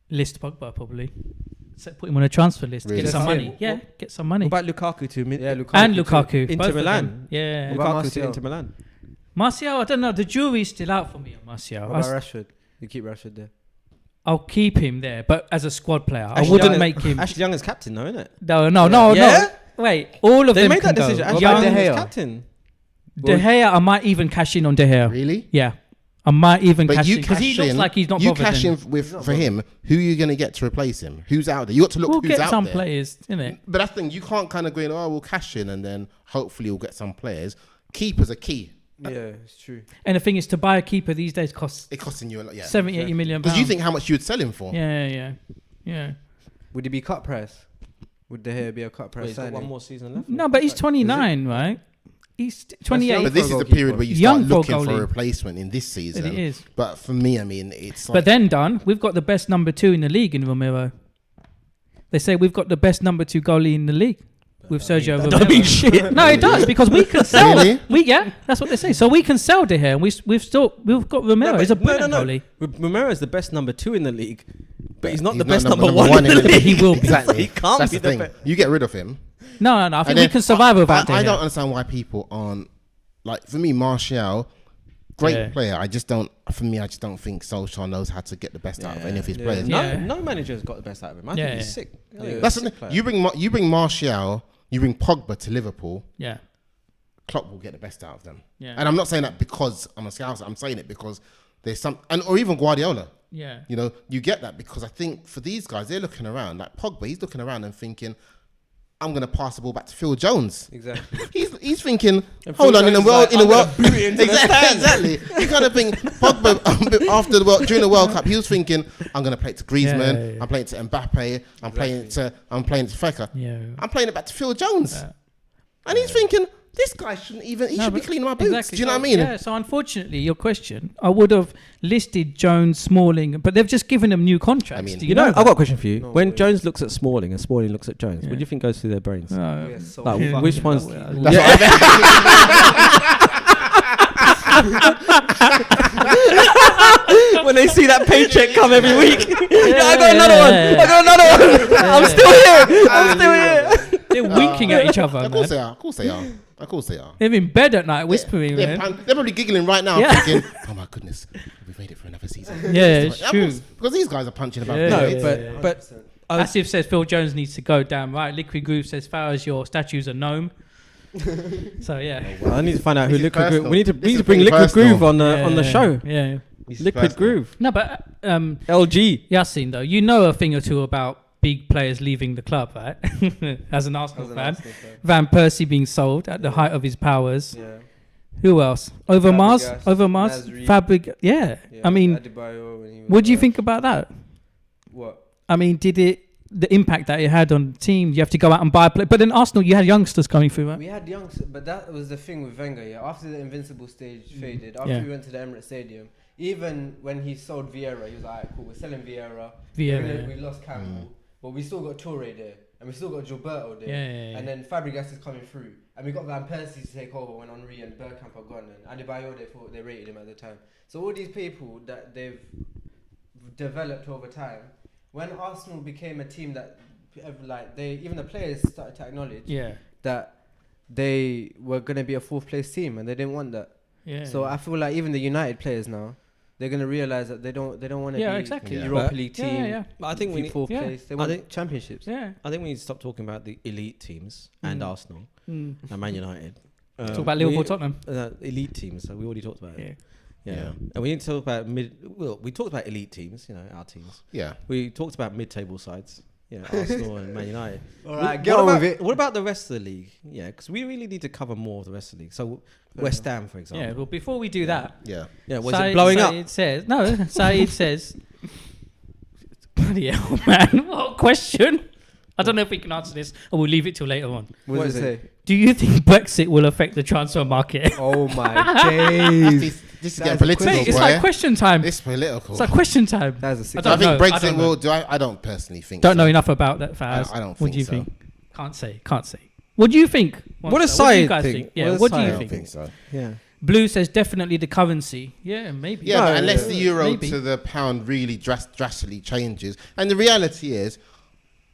list Pogba. Probably put him on a transfer list. Really? Get some money. Yeah, get some money. What about Lukaku to Lukaku Inter Milan? Yeah, Lukaku to Inter Milan. Martial, I don't know. The jury's still out for me on Martial. What about Rashford? You keep Rashford there. I'll keep him there, but as a squad player, I wouldn't make him. Ashley Young is captain, though, isn't it? No. Wait, all of them made that can decision. go. Young is captain. De Gea, I might even cash in on De Gea. Really? Yeah, I might even cash in because he looks like he's not. You bothered cash in for him. Who are you going to get to replace him? Who's out there? You got to look. We'll who's get out some there. players, innit? But that's the thing. You can't kind of go in. Oh, we'll cash in and then hopefully we'll get some players. Keepers are key. Yeah, it's true. And the thing is, to buy a keeper these days costs. It costing you a lot. Yeah, 70, 80 million. Because you think how much you would sell him for? Yeah. Would it be cut price? Would De Gea be a cut price? He's got one more season left. No, but he's 29, right? He's 28. But this is the period where you start looking for a replacement in this season. It is. But for me, I mean, it's. But then, Don, we've got the best number 2 in the league in Romero. They say we've got the best number 2 goalie in the league. With Sergio Romero. Don't mean shit. No, it does, because we can sell. Really? That's what they say. So we can sell De Gea, and we've got Romero. He's a brilliant goalie. Romero is the best number 2 in the league, but he's not the best number 1 in the league. He will be. Exactly. He can't That's be the thing. You get rid of him. No. I think we can survive without De Gea. I don't understand why people aren't like. For me, Martial, great player. I just don't think Solskjaer knows how to get the best out of any of his players. No manager's got the best out of him. I think he's sick. That's the thing. You bring Martial. You bring Pogba to Liverpool. Yeah. Klopp will get the best out of them. Yeah. And I'm not saying that because I'm a Scouser. I'm saying it because there's or even Guardiola. Yeah. You know, you get that because I think for these guys, they're looking around. Like Pogba, he's looking around and thinking, I'm going to pass the ball back to Phil Jones. Exactly. He's thinking, hold on, in a world. Exactly. He kind of think Pogba during the World Cup, he was thinking, I'm going to play it to Griezmann. I'm playing it to Mbappe. I'm playing it to Fekir. Yeah. I'm playing it back to Phil Jones. And he's thinking, this guy shouldn't even. He should be cleaning my boots. Exactly. Do you know what I mean? Yeah. So unfortunately, your question, I would have listed Jones, Smalling, but they've just given them new contracts. I mean, do you know? I've got a question for you. When Jones looks at Smalling and Smalling looks at Jones, what do you think goes through their brains? Which one's? When they see that paycheck come every week, I got another one. I'm still here. They're winking at each other. Of course they are. They're in bed at night whispering. They're probably giggling right now, thinking, "Oh my goodness, we've made it for another season." Yeah, it's true. Because these guys are punching above. But Asif says Phil Jones needs to go. Damn right. Liquid Groove says Faraz, your statue's a gnome. So I need to find out who Liquid Groove. We need to bring Liquid Groove on the show. Yeah, Liquid Groove. No, but LG. Yaseen, though, you know a thing or two about big players leaving the club, right? As an Arsenal fan. Van Persie being sold at the height of his powers. Yeah. Who else? Overmars, Fabregas. Yeah. I mean, what do you think about that? What? I mean, the impact that it had on the team, you have to go out and buy a play. But then Arsenal, you had youngsters coming through, right? We had youngsters, but that was the thing with Wenger, After the invincible stage faded, after we went to the Emirates Stadium, even when he sold Vieira, he was like, cool, we're selling Vieira. We lost Campbell, but we still got Toure there, and we still got Gilberto there. And then Fabregas is coming through. And we got Van Persie to take over when Henry and Bergkamp are gone, and Adebayor, they rated him at the time. So all these people that they've developed over time, when Arsenal became a team that even the players started to acknowledge that they were going to be a fourth place team, and they didn't want that. So I feel like even the United players now, they're going to realize that they don't want to be a Europa League team. But I think we need fourth place. They want championships. I think we need to stop talking about the elite teams and Arsenal and Man United. Talk about Liverpool, Tottenham. Elite teams. So we already talked about it. Yeah. And we need to talk about we talked about elite teams, our teams. Yeah. We talked about mid-table sides, Arsenal and Man United. All right, get on with it. What about the rest of the league? Yeah, because we really need to cover more of the rest of the league. So West Ham, for example. Yeah, well, before we do that. Was it blowing up? Saeed says, bloody hell, man, what a question. I don't know if we can answer this, or we'll leave it till later on. What does it say? Do you think Brexit will affect the transfer market? Oh my days. This is getting political. Mate, it's like question time. It's political. It's like question time. That's a sick. I think Brexit will. I don't personally think. Don't know enough about that, Faiz. I don't think so. What do you think? Can't say. What do you think? What does Saeed think? Yeah, what do you I don't think so. Yeah. Blue says definitely the currency. Yeah, maybe. Yeah, but unless the euro to the pound really drastically changes, and the reality is,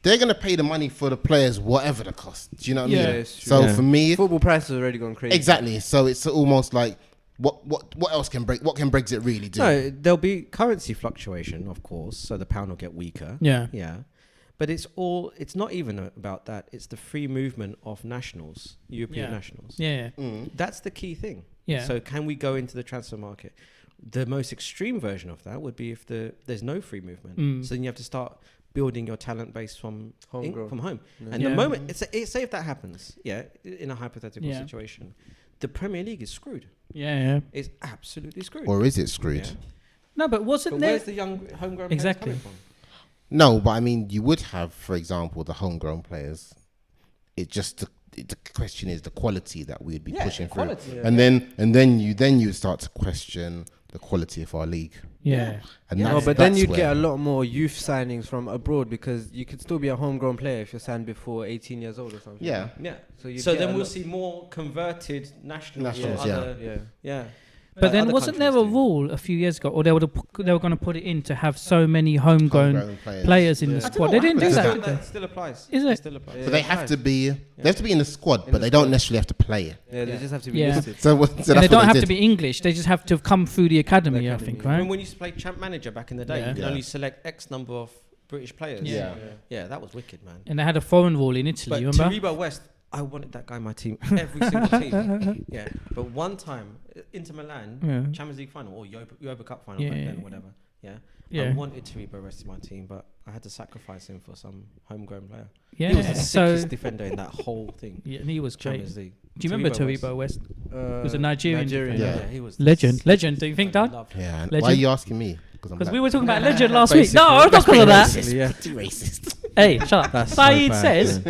they're going to pay the money for the players, whatever the cost. Do you know what I mean? It's true. So for me, football prices have already gone crazy. Exactly. So it's almost like, what else can what can Brexit really do? No, there'll be currency fluctuation, of course, so the pound will get weaker. Yeah. But it's not even about that. It's the free movement of nationals, European nationals. Yeah. That's the key thing. Yeah. So can we go into the transfer market? The most extreme version of that would be if there's no free movement. So then you have to start building your talent base from home. Yeah. And the moment, say if that happens, in a hypothetical situation, the Premier League is screwed. Yeah. It's absolutely screwed. Or is it screwed? Yeah. No, but wasn't there... Where's the young homegrown players coming from? No, but I mean, you would have, for example, the homegrown players. The question is the quality that we would be pushing through, and then you start to question the quality of our league. Yeah, and but then you'd get a lot more youth signings from abroad, because you could still be a homegrown player if you're signed before 18 years old or something. Yeah. So then we'll see more converted nationals. Yeah. But then wasn't there a rule a few years ago, or they were going to put it in to have so many homegrown players in the squad? They didn't do that. That still applies. Is it? Still applies. So they have to be. They have to be in the squad, but they don't necessarily have to play. Yeah, they just have to be listed. So they don't have to be English. They just have to have come through the academy. I think, right? I mean, when you used to play Champ Manager back in the day, you could only select X number of British players. Yeah, that was wicked, man. And they had a foreign rule in Italy. But remember? Taribo West, I wanted that guy in my team, every single team. Yeah, but one time, Inter Milan, Champions League final or Europa Cup final back then, or whatever. Yeah. I wanted Taribo West in my team, but I had to sacrifice him for some homegrown player. Yeah, he was the sickest defender in that whole thing. Yeah, and he was Champions great. League. Do you remember Taribo West? He was a Nigerian. Yeah, he was legend. Do you think, Doug? Yeah. Why are you asking me? Because we were talking about legend last week. No, not because of that. Pretty racist. Hey, shut up. Saeed says,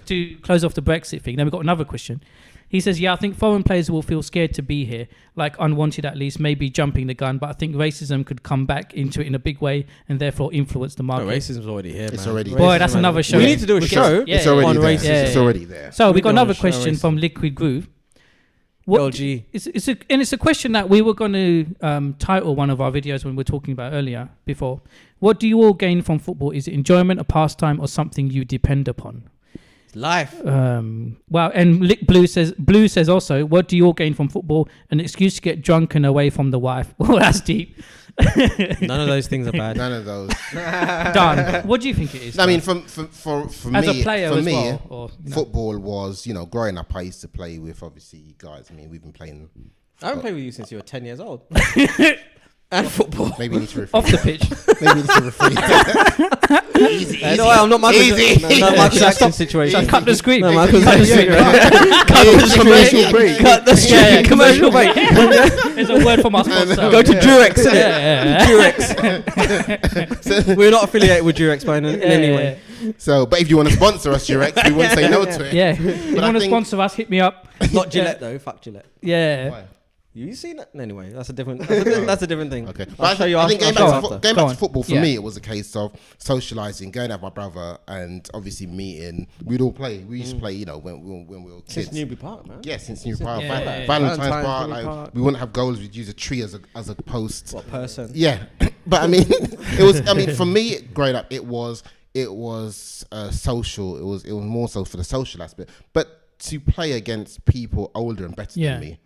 to close off the Brexit thing, then we've got another question. He says, I think foreign players will feel scared to be here, like unwanted at least, maybe jumping the gun, but I think racism could come back into it in a big way and therefore influence the market. No, racism's already here, It's already Boy, that's another show. We need to do a show. It's already there. It's already there. So we got another question from Liquid Groove. It's a question that we were going to title one of our videos when we were talking about earlier before. What do you all gain from football? Is it enjoyment, a pastime, or something you depend upon? Life. Well, and Blue says also, what do you all gain from football? An excuse to get drunk and away from the wife. Well, that's deep. None of those things are bad. None of those. Done. What do you think it is? I mean, for me, as a player, for me, well, or, football was, growing up. I used to play with obviously you guys. I mean, we've been playing. I haven't played with you since you were 10 years old. And football. Maybe you need to rephrase. Off the pitch. Maybe you need to rephrase. Easy. No, I'm not Michael. No, Michael Jackson situation. Cut the screen. No, Michael Jackson. Cut the commercial break. Cut the screen. Commercial break. There's a word from our sponsor. Go to Durex. Durex. We're not affiliated with Durex by in any way. So, but if you want to sponsor us, Durex, we wouldn't say no to it. Yeah. If you want to sponsor us, hit me up. Not Gillette though. Fuck Gillette. Yeah. Why? You seen that anyway? That's a different. That's a different thing. Okay, I'll show you. I think going back to football for Yeah. me, it was a case of socializing, going out with my brother, and obviously meeting. We'd all play. We used to play, when we were kids. Since Newby Park, man. Yeah, since Newby Park, yeah. Valentine's Park. Newby Like Park. we wouldn't have goals. We'd use a tree as a post. What person? Yeah, but I mean, it was. I mean, for me, growing up, it was social. It was more so for the social aspect, but to play against people older and better than me.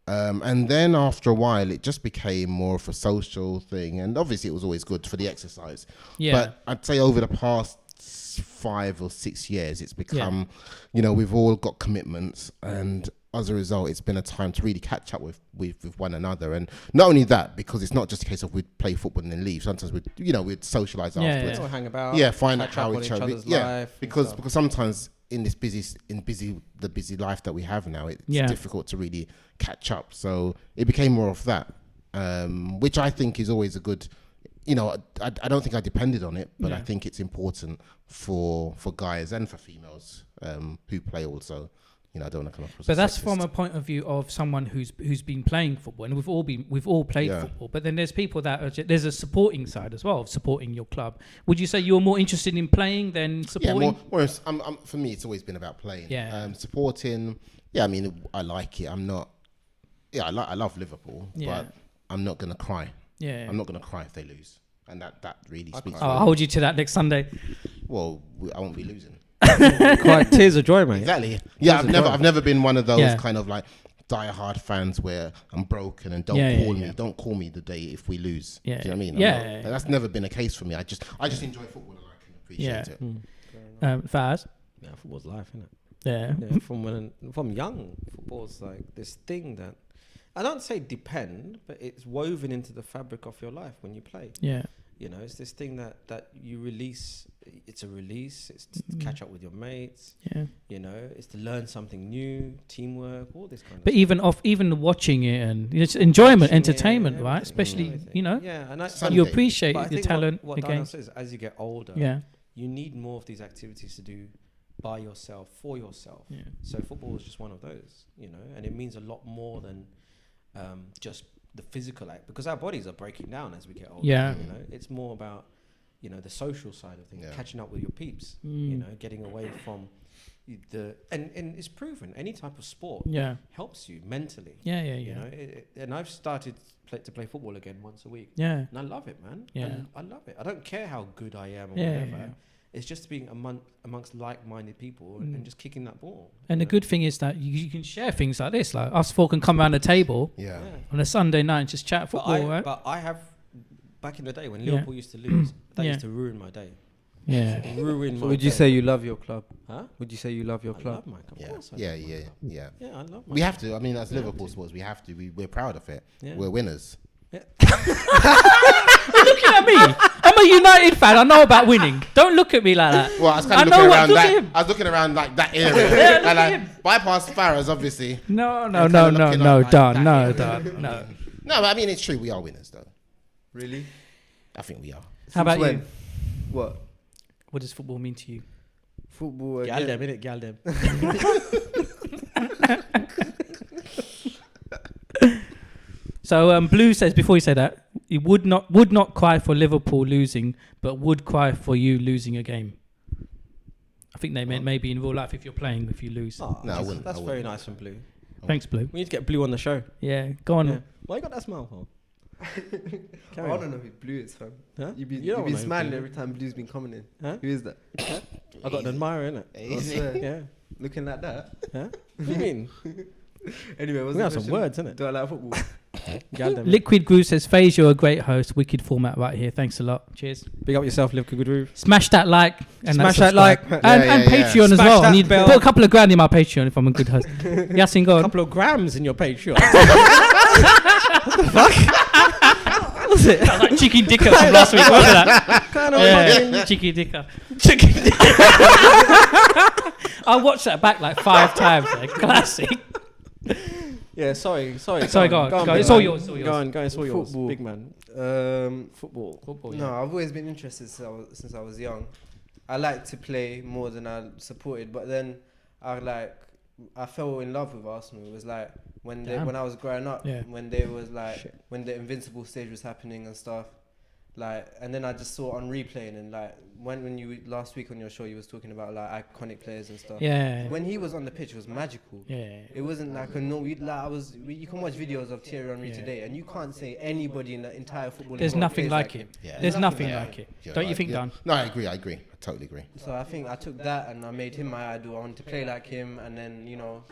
And then after a while, it just became more of a social thing. And obviously, it was always good for the exercise. Yeah. But I'd say over the past 5 or 6 years, it's become, we've all got commitments. And as a result, it's been a time to really catch up with one another. And not only that, because it's not just a case of we'd play football and then leave. Sometimes we'd socialise afterwards. Or hang about. Yeah, find out how each other's life. Because sometimes in this the busy life that we have now, it's difficult to really catch up. So it became more of that, which I think is always a good. I don't think I depended on it, but I think it's important for guys and for females who play also. I don't want to come off as but that's from a point of view of someone who's been playing football, and we've all played football. But then there's people that there's a supporting side as well of supporting your club. Would you say you're more interested in playing than supporting? Yeah, more. For me, it's always been about playing. Yeah. Supporting. Yeah, I mean, I like it. I'm not. Yeah, I love Liverpool, but I'm not gonna cry. Yeah. I'm not gonna cry if they lose, and that really speaks. I'll hold you to that next Sunday. Well, I won't be losing. Quite tears of joy, mate. Exactly. Yeah, I've never been one of those kind of like die-hard fans where I'm broken and don't call me the day if we lose. Do you know what I mean? That's never been a case for me. I just enjoy football and I can appreciate it. Faiz? Yeah, football's life, isn't it? Yeah. From young, football's like this thing that I don't say depend, but it's woven into the fabric of your life when you play. Yeah. It's this thing that you release. It's a release. It's to catch up with your mates. Yeah. It's to learn something new, teamwork, all this kind of But stuff. even watching it and it's enjoyment, entertainment, right? Especially, Yeah, and you appreciate the talent, what the game. Darnell says, as you get older, you need more of these activities to do by yourself, for yourself. Yeah. So football is just one of those, and it means a lot more than just the physical act, because our bodies are breaking down as we get older. Yeah. It's more about the social side of things, catching up with your peeps. Getting away from and it's proven any type of sport helps you mentally. And I've started to play football again once a week. And I love it, man. I love it. I don't care how good I am or whatever. It's just being amongst like-minded people and just kicking that ball. And the good thing is that you can share things like this. Like us four can come around the table on a Sunday night and just chat football, right? But I have, back in the day when Liverpool used to lose, that used to ruin my day. Yeah. Ruin my day. Would you say you love your club? Huh? Would you say you love your club? I love my club. Yeah. Of course Yeah, I love my We have to. I mean, as Liverpool supporters, we have to. We're proud of it. Yeah. We're winners. You're looking at me. I'm a United fan. I know about winning. Don't look at me like that. Well, I was kind of looking around that. I was looking around like that area. And I bypassed Faraz, obviously. No, Don. No. No, but I mean, it's true. We are winners, though. Really? I think we are. How about you? What? What does football mean to you? Football. Gal them, innit? Gal them. So Blue says, before you say that, he would not cry for Liverpool losing, but would cry for you losing a game. I think they meant maybe in real life if you're playing, if you lose. Oh, no, I wouldn't. That's very nice from Blue. Thanks, Blue. We need to get Blue on the show. Yeah, go on. Yeah. Why you got that smile for? I don't know who Blue is, fam. Huh? You've been smiling every time Blue's been coming in. Huh? Who is that? I got an admirer, innit? Yeah. Looking like that. Huh? What do you mean? Anyway, we have some words, innit? Do I like football? Liquid Groove says, Faiz, you're a great host. Wicked format right here. Thanks a lot. Cheers. Big up yourself, Liquid Groove. Smash that like. And smash that like. And Patreon as well. I need put a couple of grand in my Patreon if I'm a good host. Yaseen, go on. A couple of grams in your Patreon. What the fuck? What was it? That was like Chicken Dicker from last week. What was that? Chicken Dicker. Chicken Dicker. I watched that back like 5 times. Classic. Yeah, sorry. Go on. It's all yours. Go on. It's all yours. Football. Big man. Football. No, I've always been interested since I was young. I like to play more than I supported, but then I fell in love with Arsenal. It was like when I was growing up, when there was like when the Invincible stage was happening and stuff, like, and then I just saw it on replay, and like when you last week on your show you was talking about like iconic players and stuff. Yeah. When he was on the pitch, it was magical. Yeah. It wasn't like you can watch videos of Thierry Henry today, and you can't say anybody in the entire football. There's nothing like it. Yeah. There's nothing like it. Don't you think, Dan? No, I agree. I totally agree. So I think I took that and I made him my idol. I wanted to play like him, and then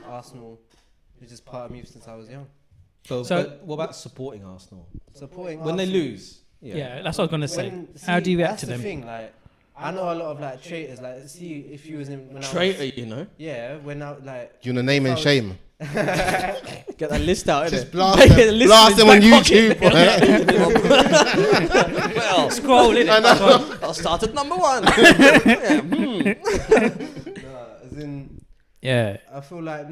Arsenal is just part of me since I was young. So what about supporting Arsenal? Supporting when Arsenal, they lose. Yeah, that's what I was gonna say. How do you react to them? That's the thing. Like, I know a lot of like traitors. Like, see if you was in when traitor, Yeah, when I like. Do you want to name and shame? Get that list out. Just blast them on YouTube. Well, scroll in. I'll start at number 1. I feel like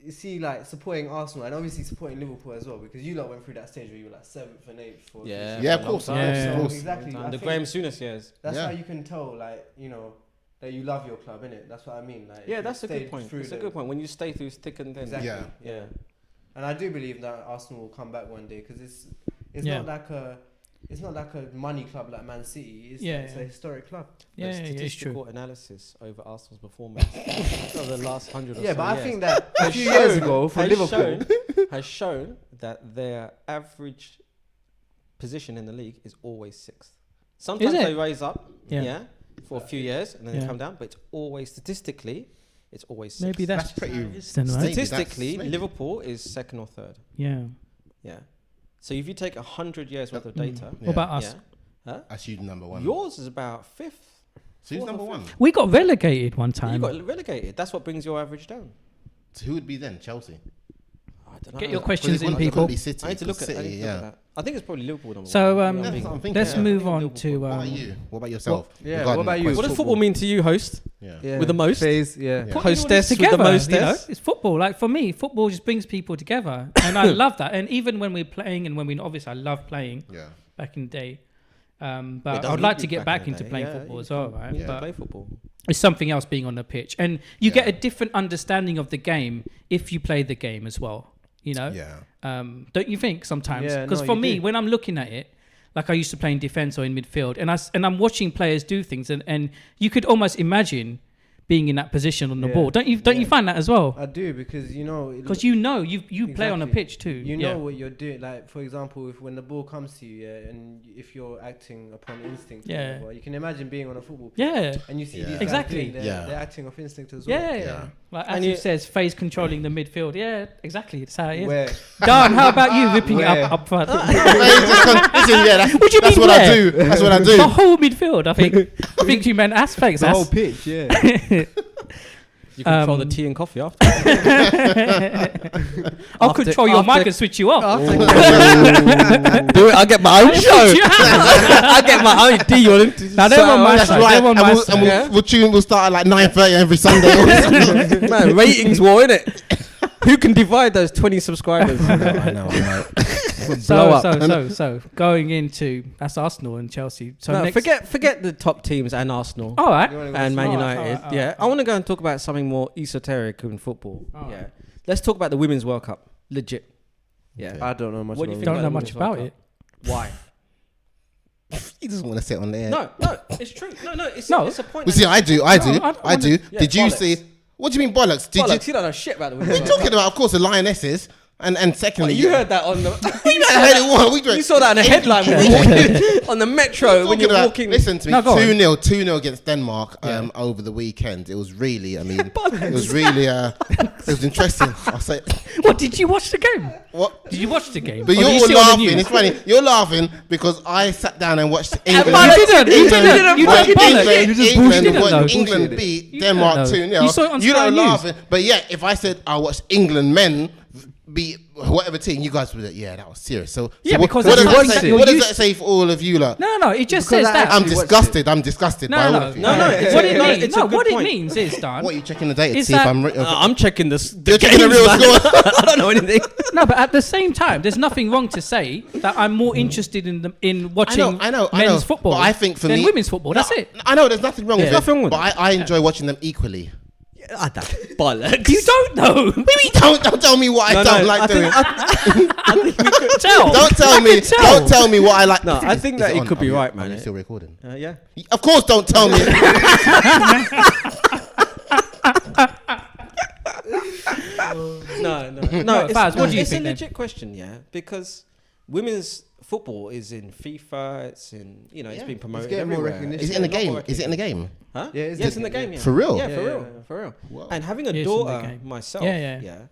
you see, like supporting Arsenal and obviously supporting Liverpool as well, because you lot went through that stage where you were like 7th and 8th. Of course. Exactly. The Graham Souness years. That's how you can tell, like, that you love your club, innit? That's what I mean. Like, that's a good point. It's a good point. When you stay through thick and thin. Exactly. Yeah. And I do believe that Arsenal will come back one day, because it's not like a money club like Man City. It's a historic club. Yeah, statistical analysis over Arsenal's performance over the last 100 or so years. But I think that a few years ago for Liverpool has shown that their average position in the league is always 6th. Sometimes they rise up, for a few years and then they come down, but it's always statistically, it's always 6th. Maybe that's pretty. Right? Statistically, Liverpool is 2nd or 3rd. Yeah. So if you take 100 years worth of data, what about us? That's you number 1. Yours is about 5th. So who's number 1? We got relegated one time. You got relegated. That's what brings your average down. So who would be then? Chelsea. I don't know. Get your questions in, people. Be City, I need to look at that. I think it's probably Liverpool number 1. So let's move on to. What about you? What about yourself? What about you? What does football mean to you, host? Yeah. With the most? Faiz, Hostess together, with the mostess. It's football. Like, for me, football just brings people together, and I love that. And even when we're playing, and when obviously I love playing. Back in the day. But I'd like to get back into playing football as well, right? But play football. It's something else being on the pitch, and you get a different understanding of the game if you play the game as well. Don't you think sometimes? Because for me, when I'm looking at it, like I used to play in defense or in midfield, and I'm watching players do things, and you could almost imagine being in that position on the ball. Don't you find that as well? I do, because you play on a pitch too. You know what you're doing. Like, for example, when the ball comes to you, and if you're acting upon instinct, you can imagine being on a football pitch. And you see these exactly. They're acting off instinct as well. Like Ashley says, Faiz controlling the midfield. Yeah, exactly. That's how it is. Dan, how about you ripping it up front? That's what I do. That's what I do. The whole midfield, I think you meant aspects. The whole pitch, You control the tea and coffee after. I'll control your mic and switch you off. Do it. I'll get my own show. I'll get my own tea. Now they're on my side. We'll start at like 9:30 every Sunday. Man, ratings war, innit? Who can divide those 20 subscribers? I know. So going into that's Arsenal and Chelsea. So no, forget the top teams and Arsenal. All right. And Man United. All right. I want to go and talk about something more esoteric in football. Right. Let's talk about the Women's World Cup. Legit. Yeah. I don't know much. What do you think? Don't know much about it. Why? He doesn't want to sit on there. No, it's true. It's a point. You see, I do. Did you see? What do you mean bollocks? You don't know shit about the Women's World Cup. What are you talking about? Of course, the Lionesses. And secondly, you heard that on the. You saw that in a headline on the Metro when you're walking. Listen to me. 2-0 against Denmark over the weekend. It was really, it was interesting. I'll say. What, did you watch the game? What? Did you watch the game? But you're all laughing. It's funny. You're laughing because I sat down and watched England. England beat Denmark 2-0. You don't laughing. But yeah, if I said I watched England men beat whatever team, you guys would be like, that was serious. So because what does that say for all of you lot? No, it just says that. I'm disgusted by all of you. What it means is, Dan. What, are you checking the data to see if I'm checking this. You're checking the real score. I don't know anything. No, but at the same time, there's nothing wrong to say that I'm more interested in watching men's football but I think for than me, women's football. That's it. I know there's nothing wrong with it. But I enjoy watching them equally. bollocks. You don't know. Maybe don't tell me what I don't like doing. I think we could Tell. Don't tell me what I like. No, I think that it could be right, man. Are man. you still recording? Yeah. Of course, don't tell me. No. Faz, what do you think? It's a then? legit question, yeah, because women's football is in FIFA. It's in it's been promoted getting more everywhere. recognition. Is it in the game? Is it in the game? Huh? Yeah, it's in the game. Yeah. For real? Yeah, Yeah, for real. Wow. And having a Yes, in the daughter game. myself, Yeah.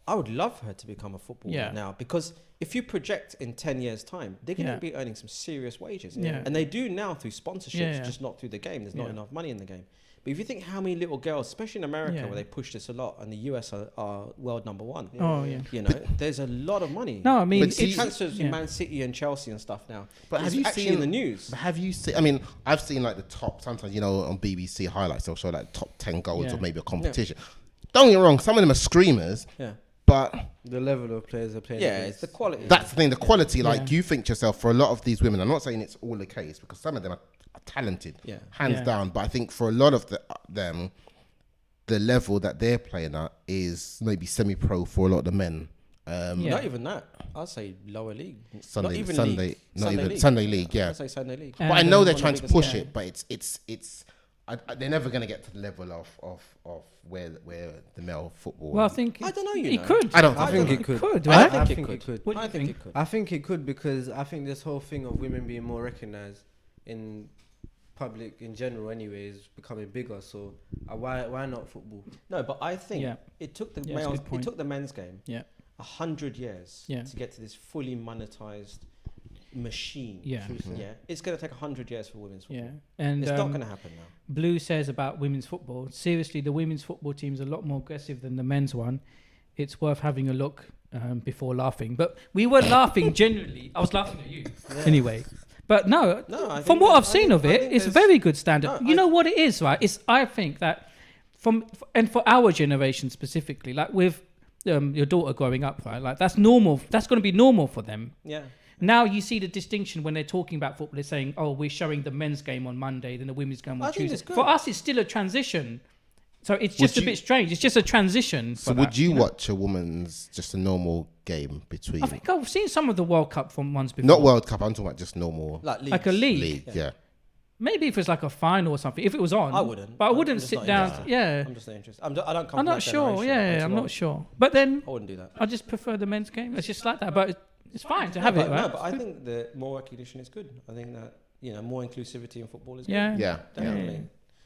I would love her to become a footballer now, because if you project in 10 years' time, they're going to be earning some serious wages. Yeah. And they do now through sponsorships, Yeah. just not through the game. There's not enough money in the game. But if you think how many little girls, especially in America where they push this a lot, and the US are world number one. Oh, yeah. You know, there's a lot of money. No, I mean, it's transfers in Man City and Chelsea and stuff now. But have It's you actually seen in the news? But have you seen? I mean, I've seen like the top. Sometimes on BBC highlights they'll show like top 10 goals of maybe a competition. Don't get me wrong, some of them are screamers. Yeah. But the level of players are playing. Yeah, it's the quality. That's the thing. The quality. Like you think to yourself, for a lot of these women, I'm not saying it's all the case because some of them are talented, hands down. But I think for a lot of them, the level that they're playing at is maybe semi-pro for a lot of the men. Not even that. I'll say lower league. Sunday league. Sunday league. Yeah. I'll say Sunday league. But I know they're trying to push it, but it's they're never going to get to the level of where the male football. Well, I think I don't know. It could. I think it could. Right? I think it could. What do I you think think? it could. I think it could, because I think this whole thing of women being more recognised in public in general anyway is becoming bigger. So why not football? No, but I think it took the that's a males. good point. It took the men's game. 100 years to get to this fully monetized machine. Yeah. It's going to take 100 years for women's football. And it's not going to happen now. Blue says about women's football. Seriously, the women's football team's a lot more aggressive than the men's one. It's worth having a look before laughing. But we were laughing genuinely. I was laughing at you anyway. But no, from what I've seen of it, it's a very good standard. You know what it is, right? I think that for our generation specifically, like with your daughter growing up, right? Like that's normal. That's going to be normal for them. Yeah. Now you see the distinction when they're talking about football. They're saying, "Oh, we're showing the men's game on Monday, then the women's game on Tuesday." For us, it's still a transition. So it's just a bit strange. It's just a transition. So would you watch a woman's just a normal game between? I think I've seen some of the World Cup from ones before. Not World Cup. I'm talking about just normal, like a league. Yeah. Maybe if it's like a final or something. If it was on, I wouldn't. But I wouldn't sit down. Yeah. I'm just not interested. I don't come. I'm not sure. Yeah, I'm not sure. But then I wouldn't do that. I just prefer the men's game. It's just like that. But it's fine to have it, right? No, but I think the more recognition is good. I think that more inclusivity in football is good. Yeah. Definitely. Yeah.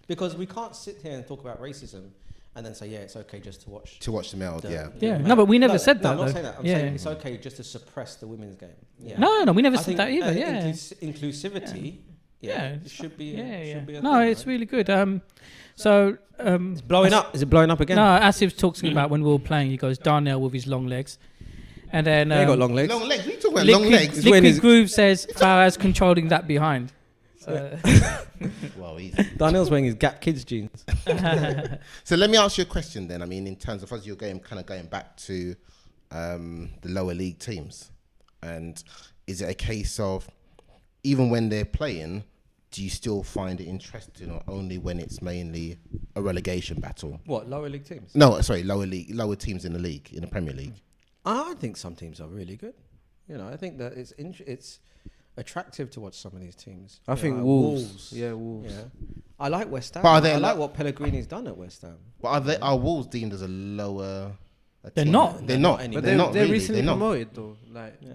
Because we can't sit here and talk about racism and then say, it's okay just to watch the male. No, but we never said that. No, I'm not saying that. I'm saying it's okay just to suppress the women's game. Yeah. No, we never said that either. Yeah. Inclusivity. It should be. Should be no, it's really good. So it's blowing up. Is it blowing up again? No, Asif's talking about when we were playing. He goes Darnell with his long legs, and then he got long legs. Long legs. We talking about long legs. Liquid Groove says Faraz controlling that behind. So well, Darnell's wearing his Gap Kids jeans. So let me ask you a question then. I mean, in terms of as you're going back to the lower league teams, and is it a case of even when they're playing, do you still find it interesting, or only when it's mainly a relegation battle? What, lower league teams? No, sorry, lower teams in the league, in the Premier League. I think some teams are really good. I think that it's attractive to watch some of these teams. I think Wolves. Yeah, Wolves. Yeah. I like West Ham. But I like what Pellegrini's done at West Ham. But are Wolves deemed as a lower? They're not. They're not. But they're not they're really. recently They're not. promoted though.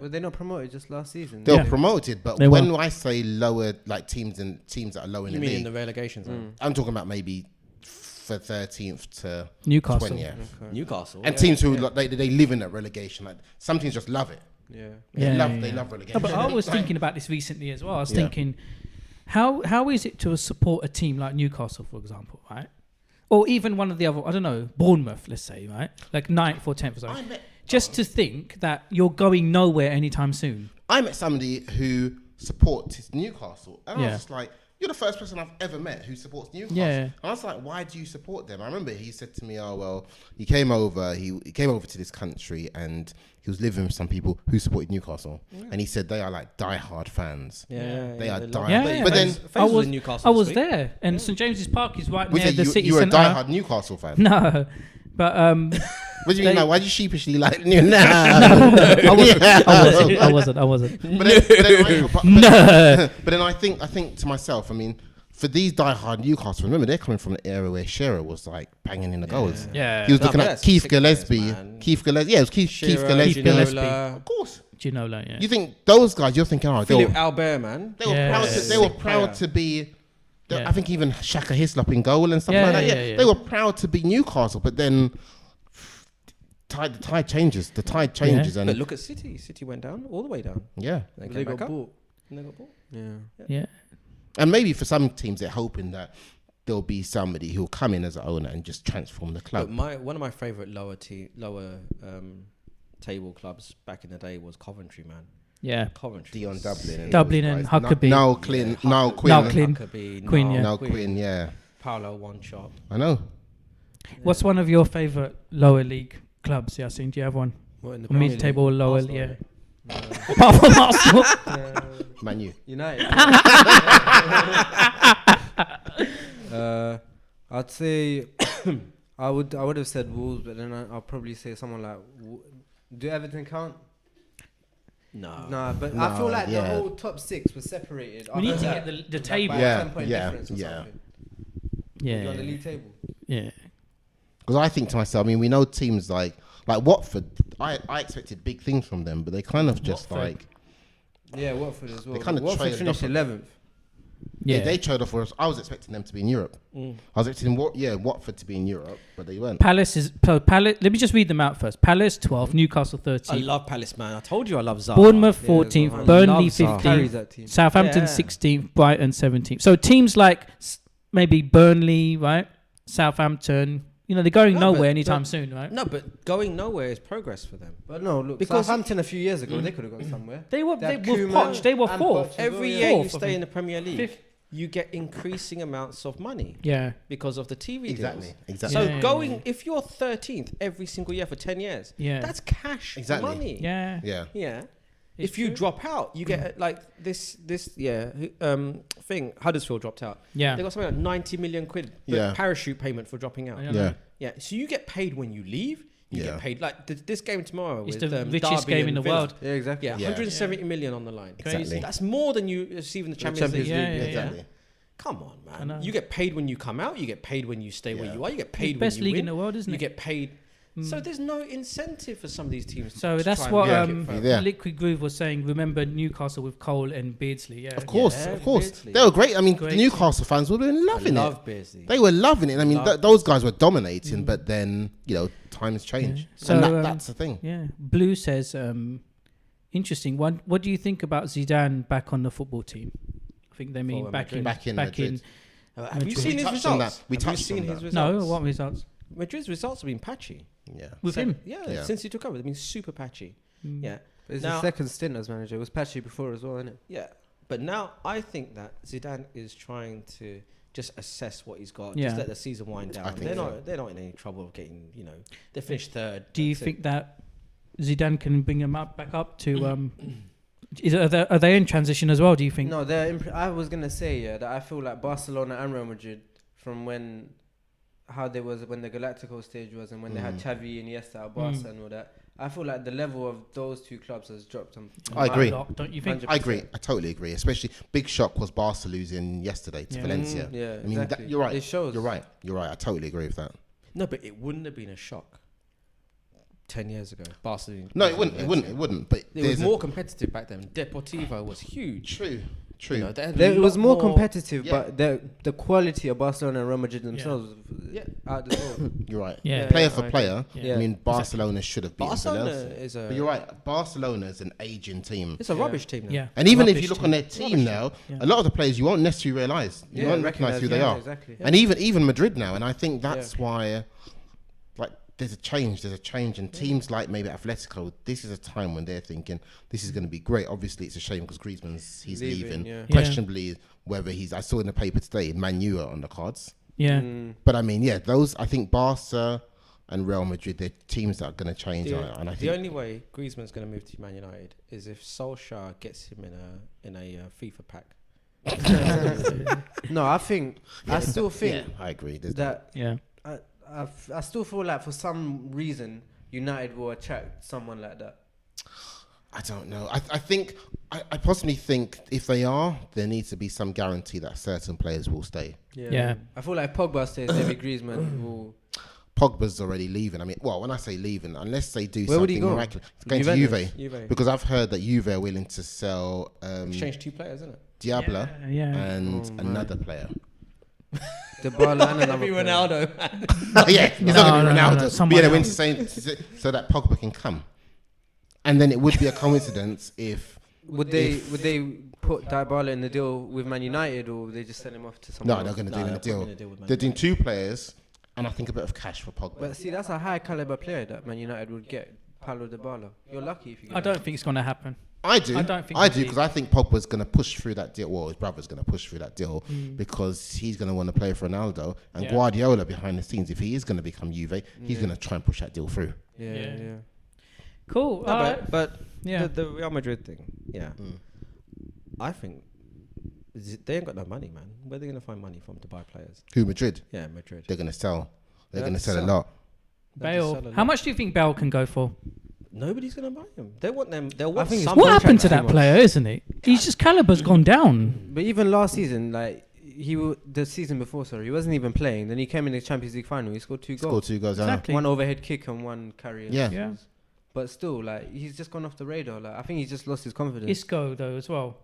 Were they not promoted just last season? They were promoted, but They when were. I say lower, like teams that are lower in You the mean league, in the relegation zone? I'm talking about maybe for 13th to Newcastle. 20th. Okay. Newcastle. And teams who they live in that relegation. Like some teams just love it. Yeah. They love relegation. No, but I was thinking about this recently as well. I was thinking, how is it to support a team like Newcastle, for example, right? Or even one of the other, I don't know, Bournemouth, let's say, right? Like 9th or 10th or something. Just to think that you're going nowhere anytime soon. I met somebody who supports Newcastle, and I was just like, you're the first person I've ever met who supports Newcastle. Yeah. And I was like, why do you support them? I remember he said to me, oh, well, he came over to this country and he was living with some people who supported Newcastle. Yeah. And he said they are like diehard fans. They are diehard. Yeah. But then I was there, and St James's Park is right near the city centre. You were a diehard Newcastle fan? No. But what do you mean? Like, why did you sheepishly like? No, I wasn't. But then I think to myself, I mean, for these diehard Newcastle, remember they're coming from the era where Shearer was like banging in the goals. Yeah, he was looking at Keith Gillespie. Keith Gillespie. Yeah, it was Keith Gillespie. Of course. Ginola. Yeah. You think those guys? You're thinking, oh, Philip Albert, man. They were proud to be. I think even Shaka Hislop in goal and stuff like that. Yeah, they were proud to be Newcastle, but then the tide changes. And but look at City. City went down, all the way down. Yeah, they got bought. Yeah. And maybe for some teams, they're hoping that there'll be somebody who'll come in as an owner and just transform the club. But one of my favourite lower table clubs back in the day was Coventry, man. Yeah, Coventry. Dion Dublin. Dublin and Huckabee. Now Quinn. Quinn, yeah. Paolo One Shot. I know. What's one of your favourite lower league clubs, Yaseen? Do you have one? Mid-table or lower? Arsenal. Yeah. Apart from Arsenal. Man U. United. I'd say I would have said Wolves, but then I'll probably say someone like. Do Everton count? No, but I feel like the whole top six was separated. We need to get the table. Yeah. Something. Yeah. On the league table. Yeah. Because I think to myself, I mean, we know teams like Watford. I expected big things from them, but they kind of just Watford. Watford as well. They kind of Watford finished 11th. Yeah, they trailed off for us. I was expecting them to be in Europe. I was expecting Watford to be in Europe, but they weren't. Palace. Let me just read them out first. Palace 12th, Newcastle 13th. I love Palace, man. I told you I love Zaha. Bournemouth 14th, Burnley 15th, that team. Southampton 16th, Brighton 17th. So teams like maybe Burnley, right? Southampton. You know, they're going nowhere anytime soon, right? No, but going nowhere is progress for them. But no, look, because Southampton a few years ago, they could have gone somewhere. They were Poch. They were fourth. Every year you stay in the Premier League, you get increasing amounts of money. Yeah. Because of the TV deals. Exactly. So if you're 13th every single year for 10 years, that's cash money. Yeah. If you drop out, you get like this thing. Huddersfield dropped out. Yeah. They got something like 90 million quid parachute payment for dropping out. Yeah. So you get paid when you leave. You get paid like this game tomorrow. It's with, the richest Derby game in the Villa. world. Yeah, exactly. Yeah, 170 million on the line. Exactly. That's more than you receive in the Champions League. Exactly. Come on, man. You get paid when you come out. You get paid when you stay where you are. You get paid when best you league win. in the world, isn't it? You get paid. So there's no incentive for some of these teams. So that's what Liquid Groove was saying. Remember Newcastle with Cole and Beardsley. Yeah. Of course. Beardsley. They were great. I mean, the Newcastle fans were loving it. Beardsley. They were loving it. I mean, those guys were dominating, but then, times change. Yeah. So that's the thing. Yeah. Blue says, interesting. What do you think about Zidane back on the football team? I think they mean back in. Have you seen his results? We touched on that. No, what results? Madrid's results have been patchy. Yeah. With him? Yeah, since he took over, they've been super patchy. Yeah. But it's his second stint as manager. It was patchy before as well, isn't it? Yeah. But now I think that Zidane is trying to just assess what he's got. Yeah. Just let the season wind down. They're not in any trouble of getting, they finished third. Do you think that Zidane can bring them back up to are they in transition as well, do you think? No, I was gonna say that I feel like Barcelona and Real Madrid from how they was when the Galactico stage was and when they had Xavi and Iniesta at Barca and all that. I feel like the level of those two clubs has dropped. I agree. Don't you think? 100%. I agree. I totally agree. Especially big shock was Barca losing yesterday to Valencia. I mean, you're right. It shows. You're right. I totally agree with that. No, but it wouldn't have been a shock 10 years ago. Barcelona. No, it wouldn't. But it was more competitive back then. Deportivo was huge. True. It was more competitive, but the quality of Barcelona and Real Madrid themselves out the door. You're right. Yeah. Player for player. I mean, Barcelona should have beaten Barcelona but you're right. Barcelona is an aging team. It's a rubbish team now. Yeah. And even if you look on their team now, a lot of the players you won't necessarily realise. You won't recognise who they are. Exactly. And even Madrid now. And I think that's why, there's a change, and teams like maybe Atletico, this is a time when they're thinking this is going to be great. Obviously, it's a shame because Griezmann's leaving. Yeah. Questionably, whether I saw in the paper today, Man U are on the cards. Yeah. But I mean, those, I think Barca and Real Madrid, they're teams that are going to change. And I think the only way Griezmann's going to move to Man United is if Solskjaer gets him in a FIFA pack. No, I still think. Yeah, I agree. I still feel like for some reason United will attract someone like that. I don't know. I possibly think if they are, there needs to be some guarantee that certain players will stay. Yeah. I feel like Pogba stays, maybe Griezmann will. Pogba's already leaving. I mean, well, when I say leaving, unless they do Where would he something go? miraculous, it's going to Juve. Juve. Because I've heard that Juve are willing to sell exchange 2 players, isn't it? Diablo and Oh, another player. Dybala and another Ronaldo. Yeah, it's not going to be Ronaldo. someone But else. when saying so that Pogba can come, and then it would be a coincidence if Would they put Dybala in the deal with Man United, or would they just send him off to someone? no, they're going to do they're a deal. putting a deal with Man They're doing 2 players, and I think a bit of cash for Pogba. But see, that's a high caliber player that Man United would get. Paulo Dybala. You're lucky if you get I don't think it's going to happen. I do. I don't think I he's do because I think Pogba's going to push through that deal. Well, his brother's going to push through that deal because he's going to want to play for Ronaldo, and Guardiola behind the scenes. If he is going to become Juve, he's going to try and push that deal through. Yeah. Cool. No, All right. but Yeah. the Real Madrid thing, I think they ain't got no money, man. Where are they going to find money from to buy players? Who, Madrid? Yeah, Madrid. They're going to sell. They're They going to have to sell a sell. lot. Bale. How much do you think Bale can go for? Nobody's going to buy him. They want them. They'll want think it's some What happened to too that much. player, isn't it? He's just caliber's gone down. But even last season, like the season before, he wasn't even playing. Then he came in the Champions League final. He scored 2 goals. Scored 2 goals. Exactly. One overhead kick and 1 carry. Yeah. But still, like he's just gone off the radar. Like I think he's just lost his confidence. Isco though as well.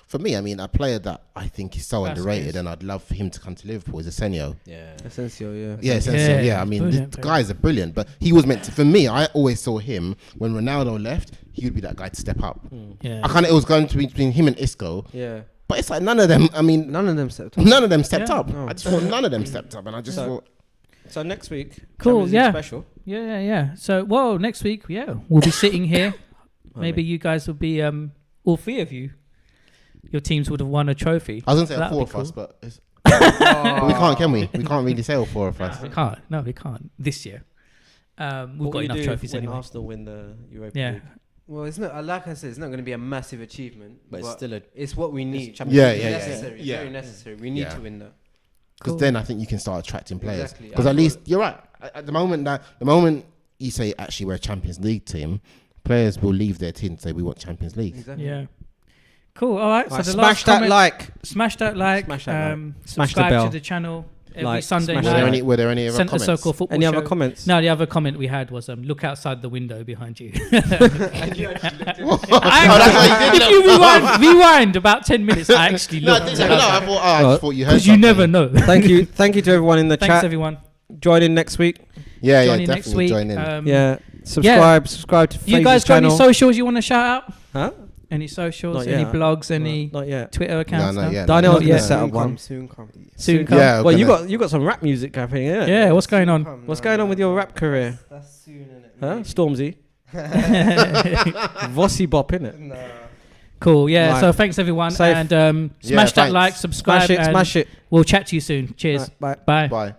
For me, I mean, a player that I think is so Vasquez. underrated and I'd love for him to come to Liverpool is Asenio. Yeah. Asensio, yeah. Yeah, Asenio, Yeah, I mean, brilliant the player. guys are brilliant, but he was meant to. For me, I always saw him when Ronaldo left. He would be that guy to step up. Yeah. It was going to be between him and Isco, Yeah. but it's like none of them. I mean, None of them stepped up. none of them stepped Yeah. up. No. I just thought none of them stepped up, and I just thought. So next week, Cool, Champions League yeah. special. Yeah. So, next week, we'll be sitting here. Maybe you guys will be, all 3 of you. Your teams would have won a trophy. I was going to say That'd 4 be of us, cool. but we can't, can we? We can't really say all 4 of us. We can't. No, we can't. This year. We've What got will you enough do trophies when anyway. Arsenal win the Europa Yeah. League? Well, it's not. Like I said, it's not going to be a massive achievement, But it's still it's what we need. Champions Yeah, League. yeah, It's necessary. yeah. Very necessary. We need Yeah. to win that. Because Cool. then I think you can start attracting players. Exactly. Because at least you're right. At the moment you say actually we're a Champions League team, players will leave their team and say we want Champions League. Exactly. Yeah. Cool. All right. So the Smash last that comment, like. Smash that like. Smash that like. Smash the Subscribe bell. to the channel every Like, Sunday smash night. it. Were there any other Centre comments? Circle Football Any other Show. comments? No, the other comment we had was look outside the window behind you. If you rewind about 10 minutes, I actually No, looked. I just thought you heard. Because you never know. Thank you to everyone in the Thanks chat. everyone. Join in next week. Yeah, Join yeah, in next definitely week. join in. Yeah. Subscribe to You Faiz's guys got channel. any socials you want to shout out? Huh? Any socials? Not Any yet. blogs? Any Not yet. Twitter accounts? No, not yet. Darnell's Not gonna yet. set up one. Soon come. Soon come. Yeah, Well, gonna- you got some rap music happening, innit? Yeah, what's going on? What's going on with your rap career? That's soon, innit? Huh? Stormzy. Vossy Bop, innit? Nah. Cool. Yeah. Right. So thanks everyone, Safe. and smash that thanks. like, subscribe, Smash it, and smash it. we'll chat to you soon. Cheers. Right, bye. Bye. Bye.